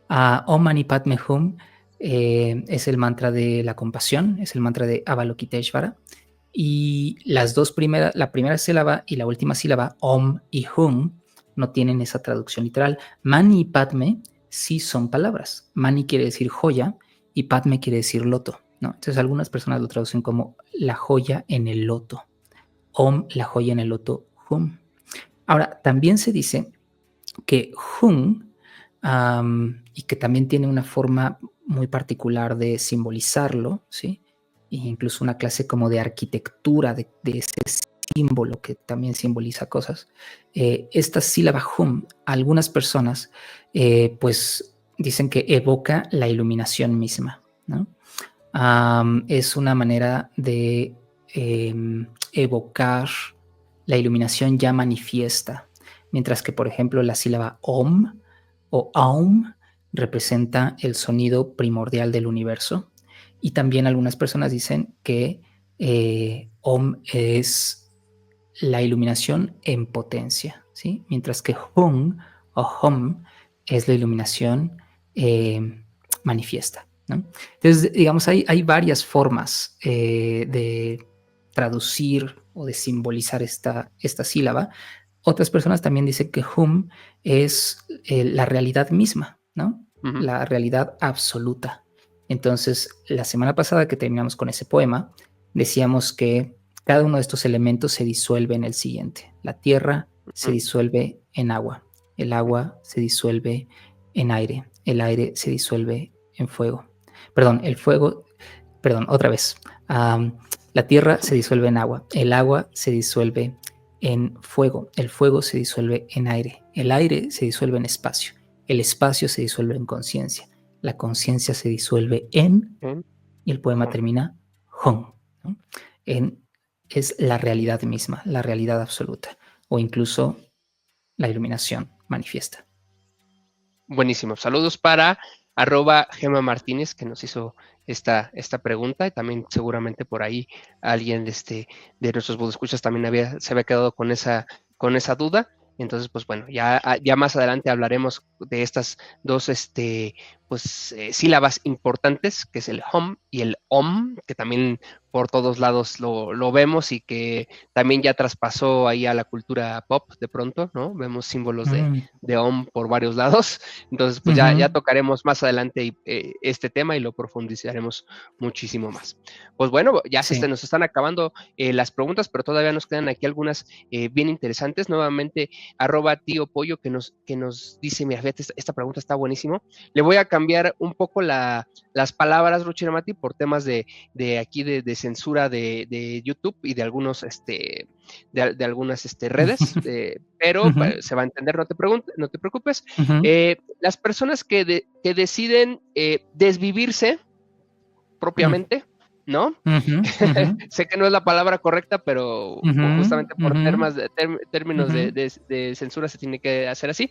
Om Mani Padme Hum es el mantra de la compasión, es el mantra de Avalokiteshvara, y la primera sílaba y la última sílaba, Om y Hum, no tienen esa traducción literal. Mani y Padme sí son palabras. Mani quiere decir joya y Padme quiere decir loto, ¿no? Entonces algunas personas lo traducen como la joya en el loto. Om, la joya en el loto, Hum. Ahora, también se dice que Hum, y que también tiene una forma muy particular de simbolizarlo, ¿sí? E incluso una clase como de arquitectura de ese símbolo que también simboliza cosas. Esta sílaba hum, algunas personas pues dicen que evoca la iluminación misma, ¿no? Es una manera de evocar la iluminación ya manifiesta, mientras que, por ejemplo, la sílaba om o aum representa el sonido primordial del universo, y también algunas personas dicen que om es la iluminación en potencia, ¿sí? Mientras que hum o hum es la iluminación manifiesta, ¿no? Entonces, digamos, hay varias formas de traducir o de simbolizar esta sílaba. Otras personas también dicen que hum es la realidad misma, ¿no? La realidad absoluta. Entonces, la semana pasada que terminamos con ese poema, decíamos que cada uno de estos elementos se disuelve en el siguiente: la tierra, se disuelve en agua, el agua se disuelve en aire, el aire se disuelve en fuego. Perdón, el fuego, perdón, otra vez. La tierra se disuelve en agua, el agua se disuelve en fuego, el fuego se disuelve en aire, el aire se disuelve en espacio, el espacio se disuelve en conciencia, la conciencia se disuelve en, y el poema termina Hong, ¿no? Es la realidad misma, la realidad absoluta, o incluso la iluminación manifiesta. Buenísimo. Saludos para @Gema Martínez, que nos hizo esta pregunta, y también seguramente por ahí alguien de nuestros escuchas también se había quedado con esa duda. Entonces, pues bueno, ya más adelante hablaremos de estas dos sílabas importantes, que es el hum y el om, que también por todos lados lo vemos y que también ya traspasó ahí a la cultura pop de pronto, ¿no? Vemos símbolos de om por varios lados. Entonces, pues ya tocaremos más adelante este tema y lo profundizaremos muchísimo más. Pues bueno, ya nos están acabando las preguntas, pero todavía nos quedan aquí algunas bien interesantes. Nuevamente, @TíoPollo, que nos dice, mira, fíjate, esta pregunta está buenísimo. Le voy a cambiar un poco las palabras, Ruchiramati, por temas de aquí de censura de YouTube y de algunos de algunas redes, pero se va a entender, no te preocupes. Las personas que deciden desvivirse propiamente, ¿no? Sé que no es la palabra correcta, pero justamente por términos de censura se tiene que hacer así.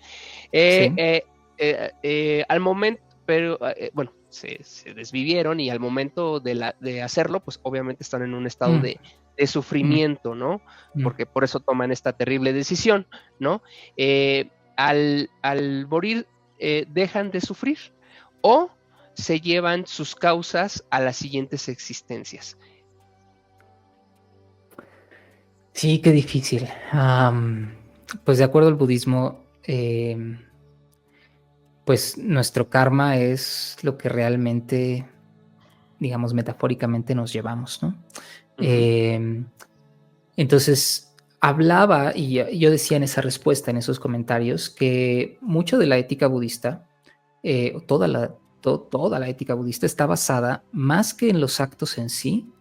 Al momento, pero bueno, se desvivieron, y al momento de hacerlo, pues obviamente están en un estado de sufrimiento, ¿no? Porque por eso toman esta terrible decisión, ¿no? Al morir, dejan de sufrir, o se llevan sus causas a las siguientes existencias. Sí, qué difícil. Pues de acuerdo al budismo, pues nuestro karma es lo que realmente, digamos, metafóricamente nos llevamos, ¿no? Entonces, hablaba, y yo decía en esa respuesta, en esos comentarios, que mucho de la ética budista, toda la ética budista está basada, más que en los actos en sí,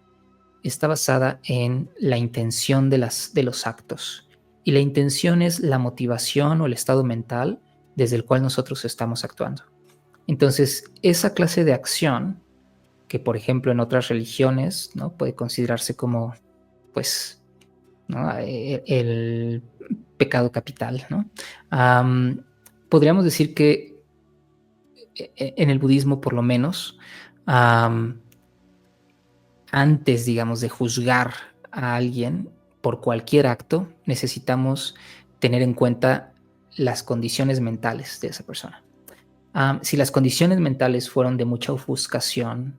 está basada en la intención de los actos. Y la intención es la motivación o el estado mental desde el cual nosotros estamos actuando. Entonces, esa clase de acción, que por ejemplo en otras religiones, ¿no?, puede considerarse como, pues, ¿no?, el pecado capital, ¿no? Podríamos decir que en el budismo, por lo menos, antes, digamos, de juzgar a alguien por cualquier acto, necesitamos tener en cuenta las condiciones mentales de esa persona. Si las condiciones mentales fueron de mucha ofuscación,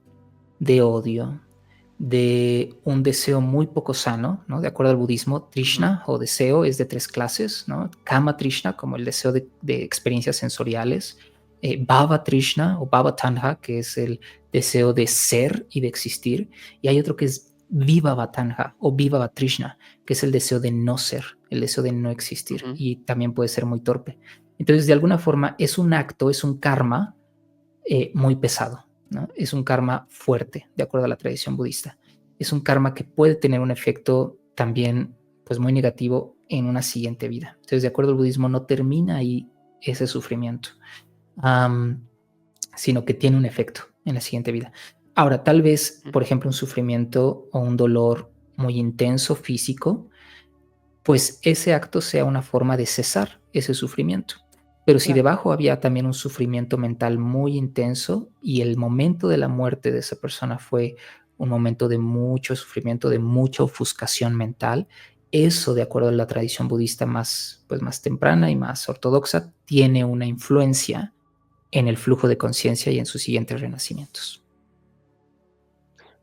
de odio, de un deseo muy poco sano, ¿no? De acuerdo al budismo, Trishna o deseo es de 3 clases, ¿no? Kama Trishna, como el deseo de experiencias sensoriales, Bhava Trishna o Bhava Tanha, que es el deseo de ser y de existir, y hay otro que es Vibhava Tanha o Vibhava Trishna, que es el deseo de no ser, el deseo de no existir, y también puede ser muy torpe. Entonces, de alguna forma, es un acto, es un karma muy pesado, ¿no? Es un karma fuerte, de acuerdo a la tradición budista. Es un karma que puede tener un efecto también, pues, muy negativo en una siguiente vida. Entonces, de acuerdo al budismo, no termina ahí ese sufrimiento, sino que tiene un efecto en la siguiente vida. Ahora, tal vez, por ejemplo, un sufrimiento o un dolor muy intenso físico, pues ese acto sea una forma de cesar ese sufrimiento. Pero si debajo había también un sufrimiento mental muy intenso y el momento de la muerte de esa persona fue un momento de mucho sufrimiento, de mucha ofuscación mental, eso, de acuerdo a la tradición budista más, pues, más temprana y más ortodoxa, tiene una influencia en el flujo de conciencia y en sus siguientes renacimientos.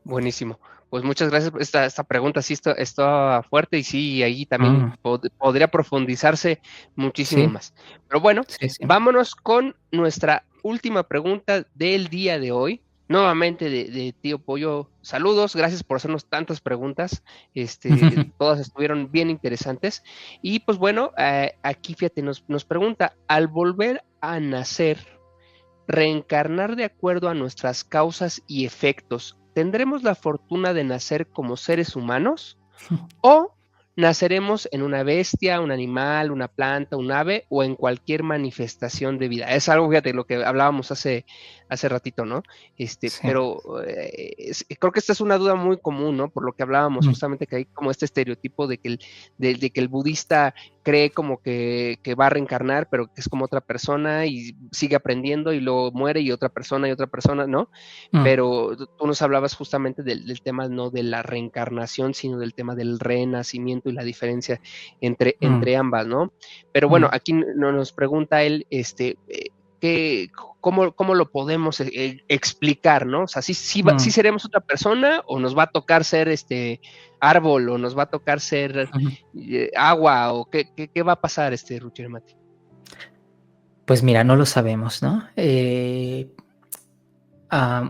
Buenísimo. Pues muchas gracias por esta pregunta. Sí, está fuerte, y sí, ahí también podría profundizarse muchísimo más. Pero bueno, vámonos con nuestra última pregunta del día de hoy. nuevamente de Tío Pollo. Saludos, gracias por hacernos tantas preguntas. Todas estuvieron bien interesantes. Y pues bueno, aquí fíjate, nos pregunta, al volver a nacer, reencarnar de acuerdo a nuestras causas y efectos, ¿tendremos la fortuna de nacer como seres humanos? ¿O naceremos en una bestia, un animal, una planta, un ave o en cualquier manifestación de vida? Es algo, fíjate, lo que hablábamos hace ratito, ¿no? Sí. Pero creo que esta es una duda muy común, ¿no? Por lo que hablábamos, Mm, justamente que hay como este estereotipo de que el budista cree como que va a reencarnar, pero que es como otra persona y sigue aprendiendo y luego muere y otra persona, ¿no? mm, Pero tú nos hablabas justamente del tema no de la reencarnación, sino del tema del renacimiento y la diferencia mm, entre ambas, ¿no? Pero bueno, mm, aquí nos pregunta él, ¿qué, cómo lo podemos explicar, ¿no? O sea, ¿sí mm, seremos otra persona o nos va a tocar ser árbol o nos va a tocar ser ujú. agua o qué va a pasar, Ruchir Mati? Pues mira, no lo sabemos, ¿no?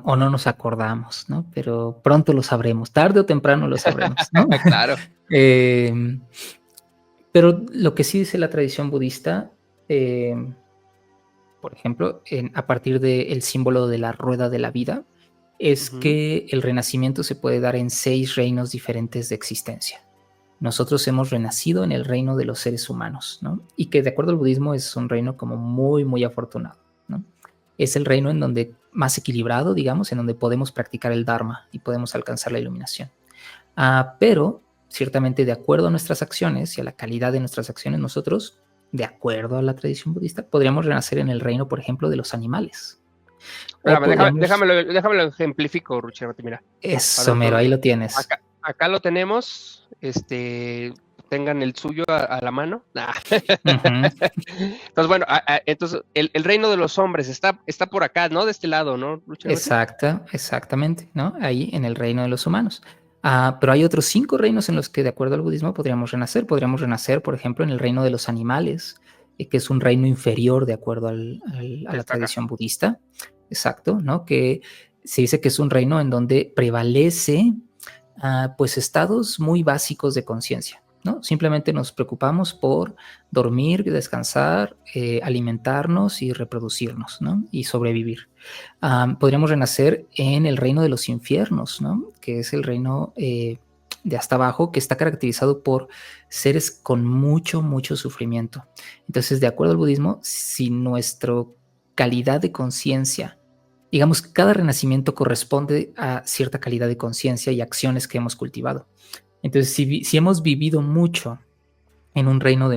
O no nos acordamos, ¿no? Pero pronto lo sabremos, tarde o temprano lo sabremos, ¿no? Claro. Em, pero lo que sí dice la tradición budista, em, por ejemplo, a partir del símbolo de la rueda de la vida, es Ujú. que el renacimiento se puede dar en 6 reinos diferentes de existencia. Nosotros hemos renacido en el reino de los seres humanos, ¿no? Y que de acuerdo al budismo es un reino como muy, muy afortunado, ¿no? Es el reino en donde más equilibrado, digamos, en donde podemos practicar el Dharma y podemos alcanzar la iluminación. Pero ciertamente de acuerdo a nuestras acciones y a la calidad de nuestras acciones, nosotros, de acuerdo a la tradición budista, podríamos renacer en el reino, por ejemplo, de los animales. O Espérame, podríamos... déjamelo ejemplifico, Ruchir Mati, mira. A Eso, ver, mero, ahí lo tienes. acá lo tenemos, tengan el suyo a la mano. Ujú. Entonces, bueno, entonces el reino de los hombres está por acá, ¿no? De este lado, ¿no, Ruchanamati? Exactamente, ¿no? Ahí en el reino de los humanos. Pero hay otros 5 reinos en los que, de acuerdo al budismo, podríamos renacer. Podríamos renacer, por ejemplo, en el reino de los animales, que es un reino inferior de acuerdo a la Está acá. tradición budista. Exacto, ¿no? Que se dice que es un reino en donde prevalece pues estados muy básicos de conciencia, ¿no? Simplemente nos preocupamos por dormir, descansar, alimentarnos y reproducirnos, ¿no? Y sobrevivir. Podríamos renacer en el reino de los infiernos, ¿no? Que es el reino de hasta abajo, que está caracterizado por seres con mucho, mucho sufrimiento. Entonces, de acuerdo al budismo, si nuestra calidad de conciencia, digamos, cada renacimiento corresponde a cierta calidad de conciencia y acciones que hemos cultivado. Entonces, si hemos vivido mucho en un reino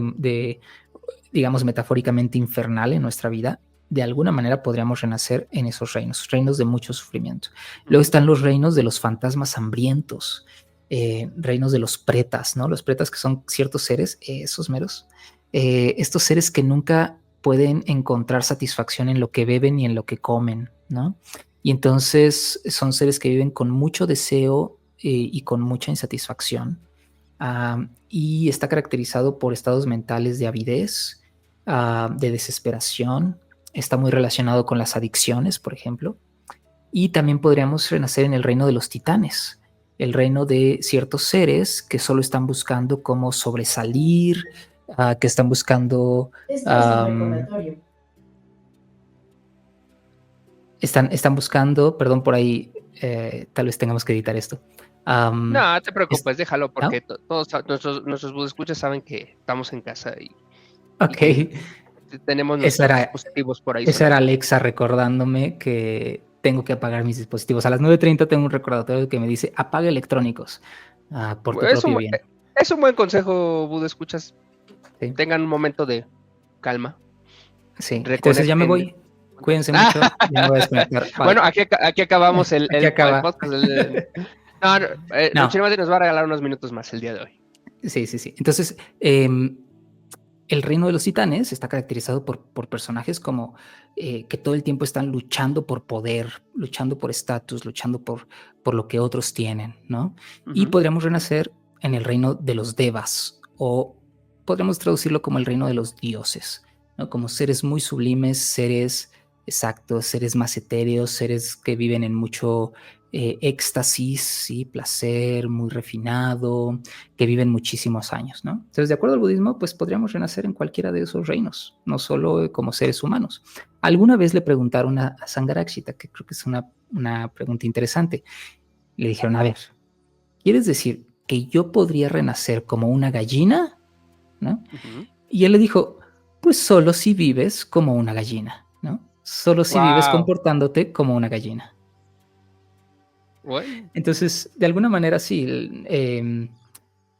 digamos, metafóricamente infernal en nuestra vida, de alguna manera podríamos renacer en esos reinos de mucho sufrimiento. Luego Ujú. están los reinos de los fantasmas hambrientos, reinos de los pretas, ¿no? Los pretas que son ciertos seres, esos meros, estos seres que nunca pueden encontrar satisfacción en lo que beben y en lo que comen, ¿no? Y entonces son seres que viven con mucho deseo y con mucha insatisfacción. Y está caracterizado por estados mentales de avidez, de desesperación, está muy relacionado con las adicciones, por ejemplo, y también podríamos renacer en el reino de los titanes, el reino de ciertos seres que solo están buscando cómo sobresalir, que están buscando... Esto es un um, recordatorio. están buscando, perdón por ahí, tal vez tengamos que editar esto. No, te Es- preocupes, déjalo, porque ¿no? todos nuestros escuchas saben que estamos en casa y Ok, que tenemos esa nuestros era, dispositivos por ahí esa era sonando. Alexa recordándome que tengo que apagar mis dispositivos. A las 9:30 tengo un recordatorio que me dice apaga electrónicos, por tu Es propio un, bien. es un buen consejo, Buda, escuchas. Sí, Tengan un momento de calma, sí. Entonces ya me reconecten. voy. Cuídense mucho. Ya me voy a desconectar. Bye. Bueno, aquí acabamos Aquí el acaba. podcast. No, no, No, Ruchir nos va a regalar unos minutos más el día de hoy. sí, sí, sí. Entonces, el reino de los titanes está caracterizado por personajes como que todo el tiempo están luchando por poder, luchando por estatus, luchando por lo que otros tienen, ¿no? Y Ujú. podríamos renacer en el reino de los devas, o podríamos traducirlo como el reino de los dioses, ¿no? Como seres muy sublimes, seres exacto, seres más etéreos, seres que viven en mucho éxtasis, ¿sí? Placer, muy refinado, que viven muchísimos años, ¿no? Entonces, de acuerdo al budismo, pues podríamos renacer en cualquiera de esos reinos, no solo como seres humanos. Alguna vez le preguntaron a Sangharakshita, que creo que es una pregunta interesante. Le dijeron, a ver, ¿quieres decir que yo podría renacer como una gallina? ¿No? Y él le dijo, pues solo si vives como una gallina, ¿no? Solo si vives Wow. comportándote como una gallina. Bueno. Entonces, de alguna manera sí,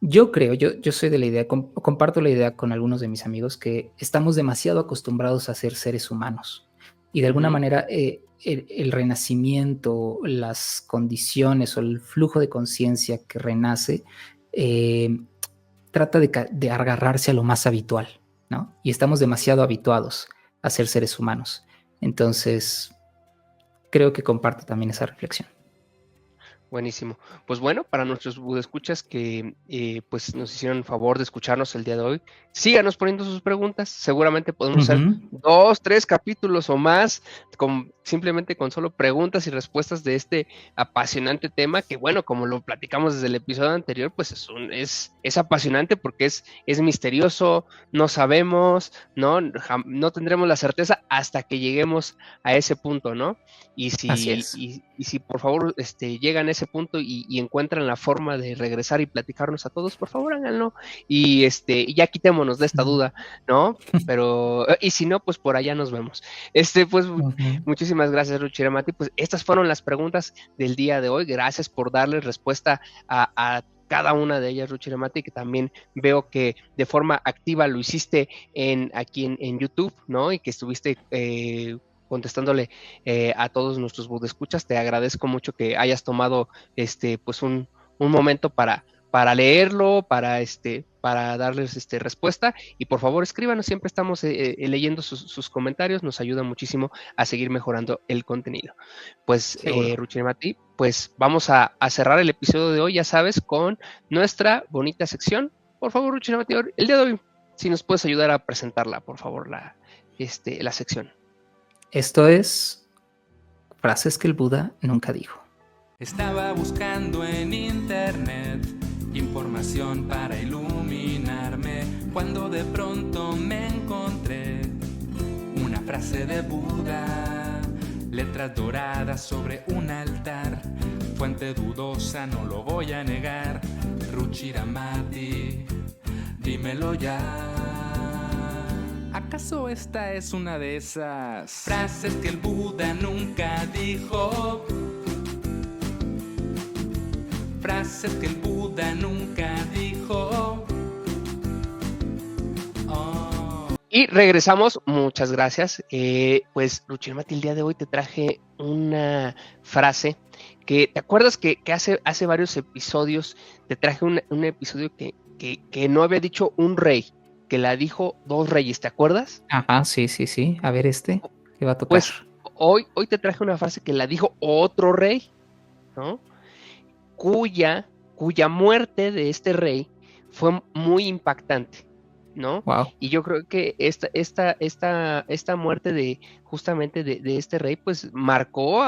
yo creo, yo soy de la idea, comparto la idea con algunos de mis amigos que estamos demasiado acostumbrados a ser seres humanos y de alguna Ujú. manera el renacimiento, las condiciones o el flujo de conciencia que renace eh, trata de agarrarse a lo más habitual, ¿no? Y estamos demasiado habituados a ser seres humanos. Entonces, creo que comparto también esa reflexión. Buenísimo. Pues bueno, para nuestros escuchas que pues nos hicieron favor de escucharnos el día de hoy, síganos poniendo sus preguntas. Seguramente podemos hacer Ujú. 2, 3 capítulos o más simplemente con solo preguntas y respuestas de este apasionante tema que bueno, como lo platicamos desde el episodio anterior, pues es apasionante porque es misterioso, no sabemos, no tendremos la certeza hasta que lleguemos a ese punto, ¿no? Y Así si, es. y si por favor llegan a ese punto y encuentran la forma de regresar y platicarnos a todos, por favor háganlo. Y ya quitémonos de esta duda, ¿no? Pero, y si no, pues por allá nos vemos. Pues Ujú. muchísimas gracias, Ruchiramati. Pues estas fueron las preguntas del día de hoy. Gracias por darles respuesta a cada una de ellas, Ruchiramati, que también veo que de forma activa lo hiciste aquí en YouTube, ¿no? Y que estuviste contestándole a todos nuestros escuchas. Te agradezco mucho que hayas tomado pues un momento para leerlo, para darles respuesta. Y por favor, escríbanos, siempre estamos leyendo sus comentarios, nos ayuda muchísimo a seguir mejorando el contenido. Pues, Seguro. Ruchiramati, pues vamos a cerrar el episodio de hoy, ya sabes, con nuestra bonita sección. Por favor, Ruchiramati, el día de hoy, si nos puedes ayudar a presentarla, por favor, la sección. Esto es frases que el Buda nunca dijo. Estaba buscando en internet información para iluminarme cuando de pronto me encontré una frase de Buda, letras doradas sobre un altar, fuente dudosa, no lo voy a negar. Ruchiramati, dímelo ya. ¿Acaso esta es una de esas frases que el Buda nunca dijo? Frases que el Buda nunca dijo. Oh. Y regresamos, muchas gracias. Pues, Ruchiramati, el día de hoy te traje una frase que, ¿te acuerdas que hace varios episodios te traje un episodio que no había dicho un rey, que la dijo dos reyes, ¿te acuerdas? Ajá, sí, sí, sí. A ver ¿qué va a tocar? Pues hoy te traje una frase que la dijo otro rey, ¿no? Cuya muerte de este rey fue muy impactante, ¿no? Wow. Y yo creo que esta muerte de justamente de este rey, pues marcó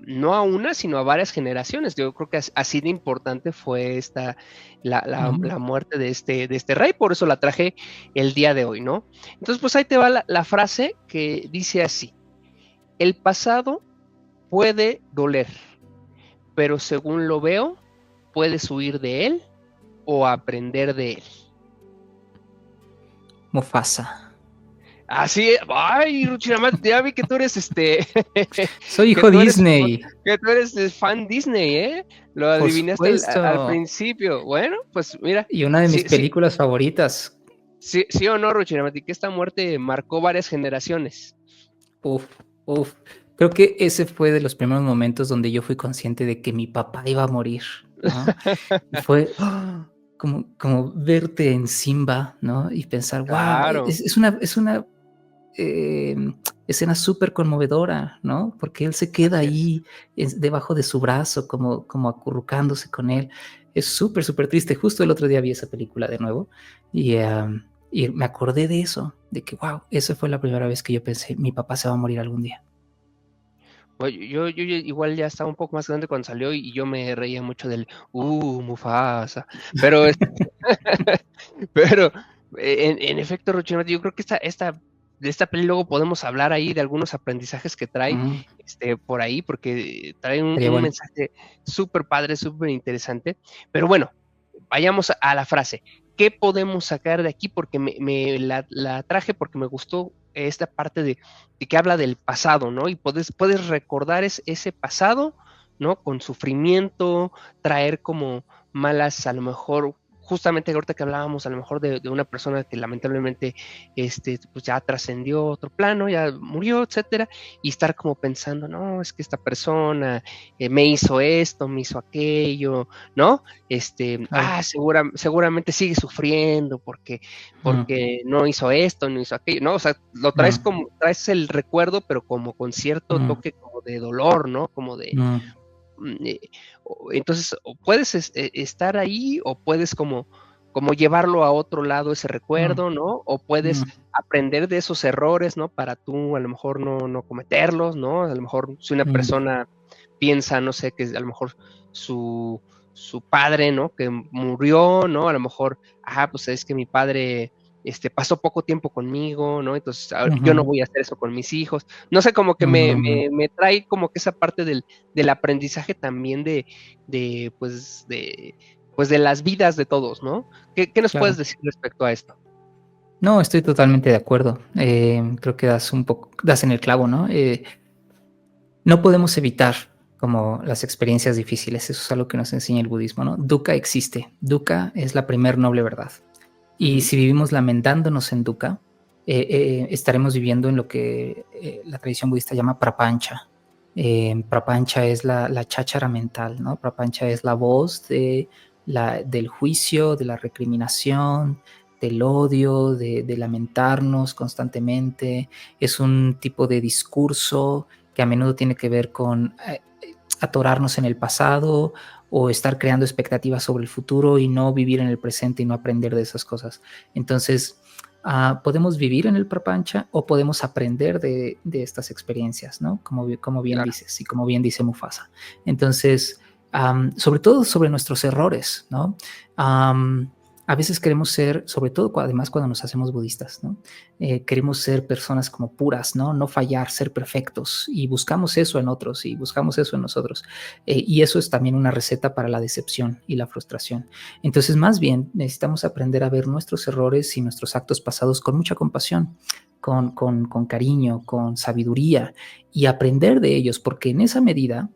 no a una, sino a varias generaciones. Yo creo que así de importante fue la muerte de este rey, por eso la traje el día de hoy, ¿no? Entonces, pues ahí te va la frase que dice así: el pasado puede doler, pero según lo veo, puedes huir de él o aprender de él. Mufasa. Así es. Ay, Ruchiramati, ya vi que tú eres Soy hijo Disney. que tú eres fan Disney, ¿eh? Lo Por adivinaste al supuesto. principio. Bueno, pues mira, Y una de mis sí, sí, películas favoritas. sí o no, Ruchiramati, que esta muerte marcó varias generaciones. Uf, uf. Creo que ese fue de los primeros momentos donde yo fui consciente de que mi papá iba a morir, ¿no? Y fue como verte en Simba, ¿no? Y pensar, wow, Claro. es una escena súper conmovedora, ¿no? Porque él se queda Así es. ahí debajo de su brazo, como acurrucándose con él. Es súper, súper triste. Justo el otro día vi esa película de nuevo y me acordé de eso, de que, wow, esa fue la primera vez que yo pensé, mi papá se va a morir algún día. Oye, yo igual ya estaba un poco más grande cuando salió y yo me reía mucho del, Mufasa, pero, pero en efecto, Rochino, yo creo que de esta peli luego podemos hablar ahí de algunos aprendizajes que trae Ujú, por ahí, porque trae sería un bueno. mensaje súper padre, súper interesante. Pero bueno, vayamos a la frase. ¿Qué podemos sacar de aquí? Porque la traje porque me gustó esta parte de que habla del pasado, ¿no? Y puedes recordar ese pasado, ¿no? Con sufrimiento, traer como malas, a lo mejor, justamente ahorita que hablábamos, a lo mejor de una persona que lamentablemente, pues ya trascendió a otro plano, ya murió, etcétera, y estar como pensando, no, es que esta persona me hizo esto, me hizo aquello, ¿no? Claro. Seguramente sigue sufriendo porque, Mm, porque no hizo esto, no hizo aquello, ¿no? O sea, mm, traes el recuerdo, pero como con cierto mm, toque como de dolor, ¿no? Como de, mm, entonces, o puedes estar ahí o puedes como llevarlo a otro lado ese mm, recuerdo, ¿no? O puedes mm, aprender de esos errores, ¿no? Para tú a lo mejor no cometerlos, ¿no? A lo mejor si una mm, persona piensa, no sé, que a lo mejor su, su padre, ¿no? Que murió, ¿no? A lo mejor, pues es que mi padre pasó poco tiempo conmigo, ¿no? Entonces yo no ujú, voy a hacer eso con mis hijos. No sé, como que ujú. me trae como que esa parte del aprendizaje también pues de las vidas de todos, ¿no? ¿Qué nos puedes Claro. decir respecto a esto? No, estoy totalmente de acuerdo. Creo que das en el clavo, ¿no? No podemos evitar como las experiencias difíciles. Eso es algo que nos enseña el budismo, ¿no? Dukkha existe. Dukkha es la primer noble verdad. Y Ujú, si vivimos lamentándonos en dukkha, estaremos viviendo en lo que la tradición budista llama prapancha. Prapancha es la cháchara mental, ¿no? Prapancha es la voz del juicio, de la recriminación, del odio, de lamentarnos constantemente. Es un tipo de discurso que a menudo tiene que ver con atorarnos en el pasado o estar creando expectativas sobre el futuro y no vivir en el presente y no aprender de esas cosas. Entonces, podemos vivir en el prapancha o podemos aprender de estas experiencias, ¿no? Como bien claro, dices y como bien dice Mufasa. Entonces, sobre todo sobre nuestros errores, ¿no? A veces queremos ser, sobre todo además cuando nos hacemos budistas, ¿no? Queremos ser personas como puras, ¿no? No fallar, ser perfectos y buscamos eso en otros y buscamos eso en nosotros. Y eso es también una receta para la decepción y la frustración. Entonces, más bien, necesitamos aprender a ver nuestros errores y nuestros actos pasados con mucha compasión, con cariño, con sabiduría y aprender de ellos, porque en esa medida,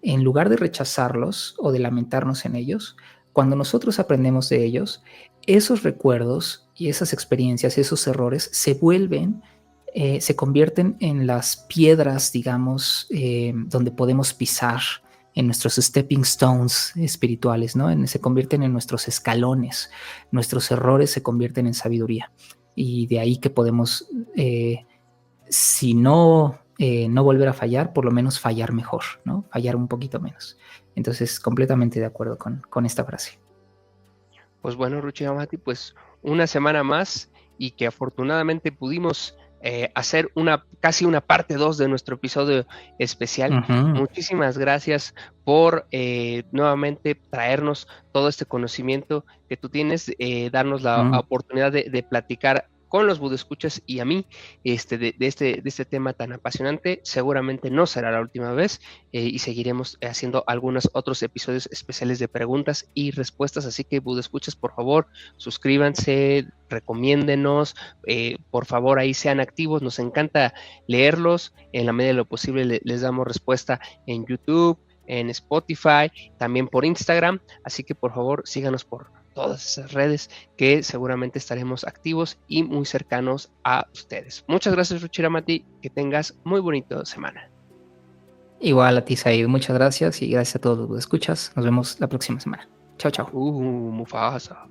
en lugar de rechazarlos o de lamentarnos en ellos, cuando nosotros aprendemos de ellos, esos recuerdos y esas experiencias, esos errores se convierten en las piedras, digamos, donde podemos pisar, en nuestros stepping stones espirituales, ¿no? Se convierten en nuestros escalones, nuestros errores se convierten en sabiduría. Y de ahí que podemos, si no volver a fallar, por lo menos fallar mejor, ¿no? Fallar un poquito menos. Entonces, completamente de acuerdo con esta frase. pues bueno, Ruchi Amati, pues una semana más y que afortunadamente pudimos hacer casi una parte 2 de nuestro episodio especial. Ujú, Muchísimas gracias por nuevamente traernos todo este conocimiento que tú tienes, darnos la ujú. oportunidad de platicar con los budescuchas y a mí de este tema tan apasionante. Seguramente no será la última vez y seguiremos haciendo algunos otros episodios especiales de preguntas y respuestas. Así que, escuchas, por favor, suscríbanse, recomiéndenos, por favor, ahí sean activos. Nos encanta leerlos. En la medida de lo posible les damos respuesta en YouTube, en Spotify, también por Instagram. Así que, por favor, síganos por todas esas redes que seguramente estaremos activos y muy cercanos a ustedes. Muchas gracias, Ruchiramati. Que tengas muy bonita semana. Igual a ti, Said. Muchas gracias y gracias a todos los que escuchas. Nos vemos la próxima semana. Chao, chao. Mufasa.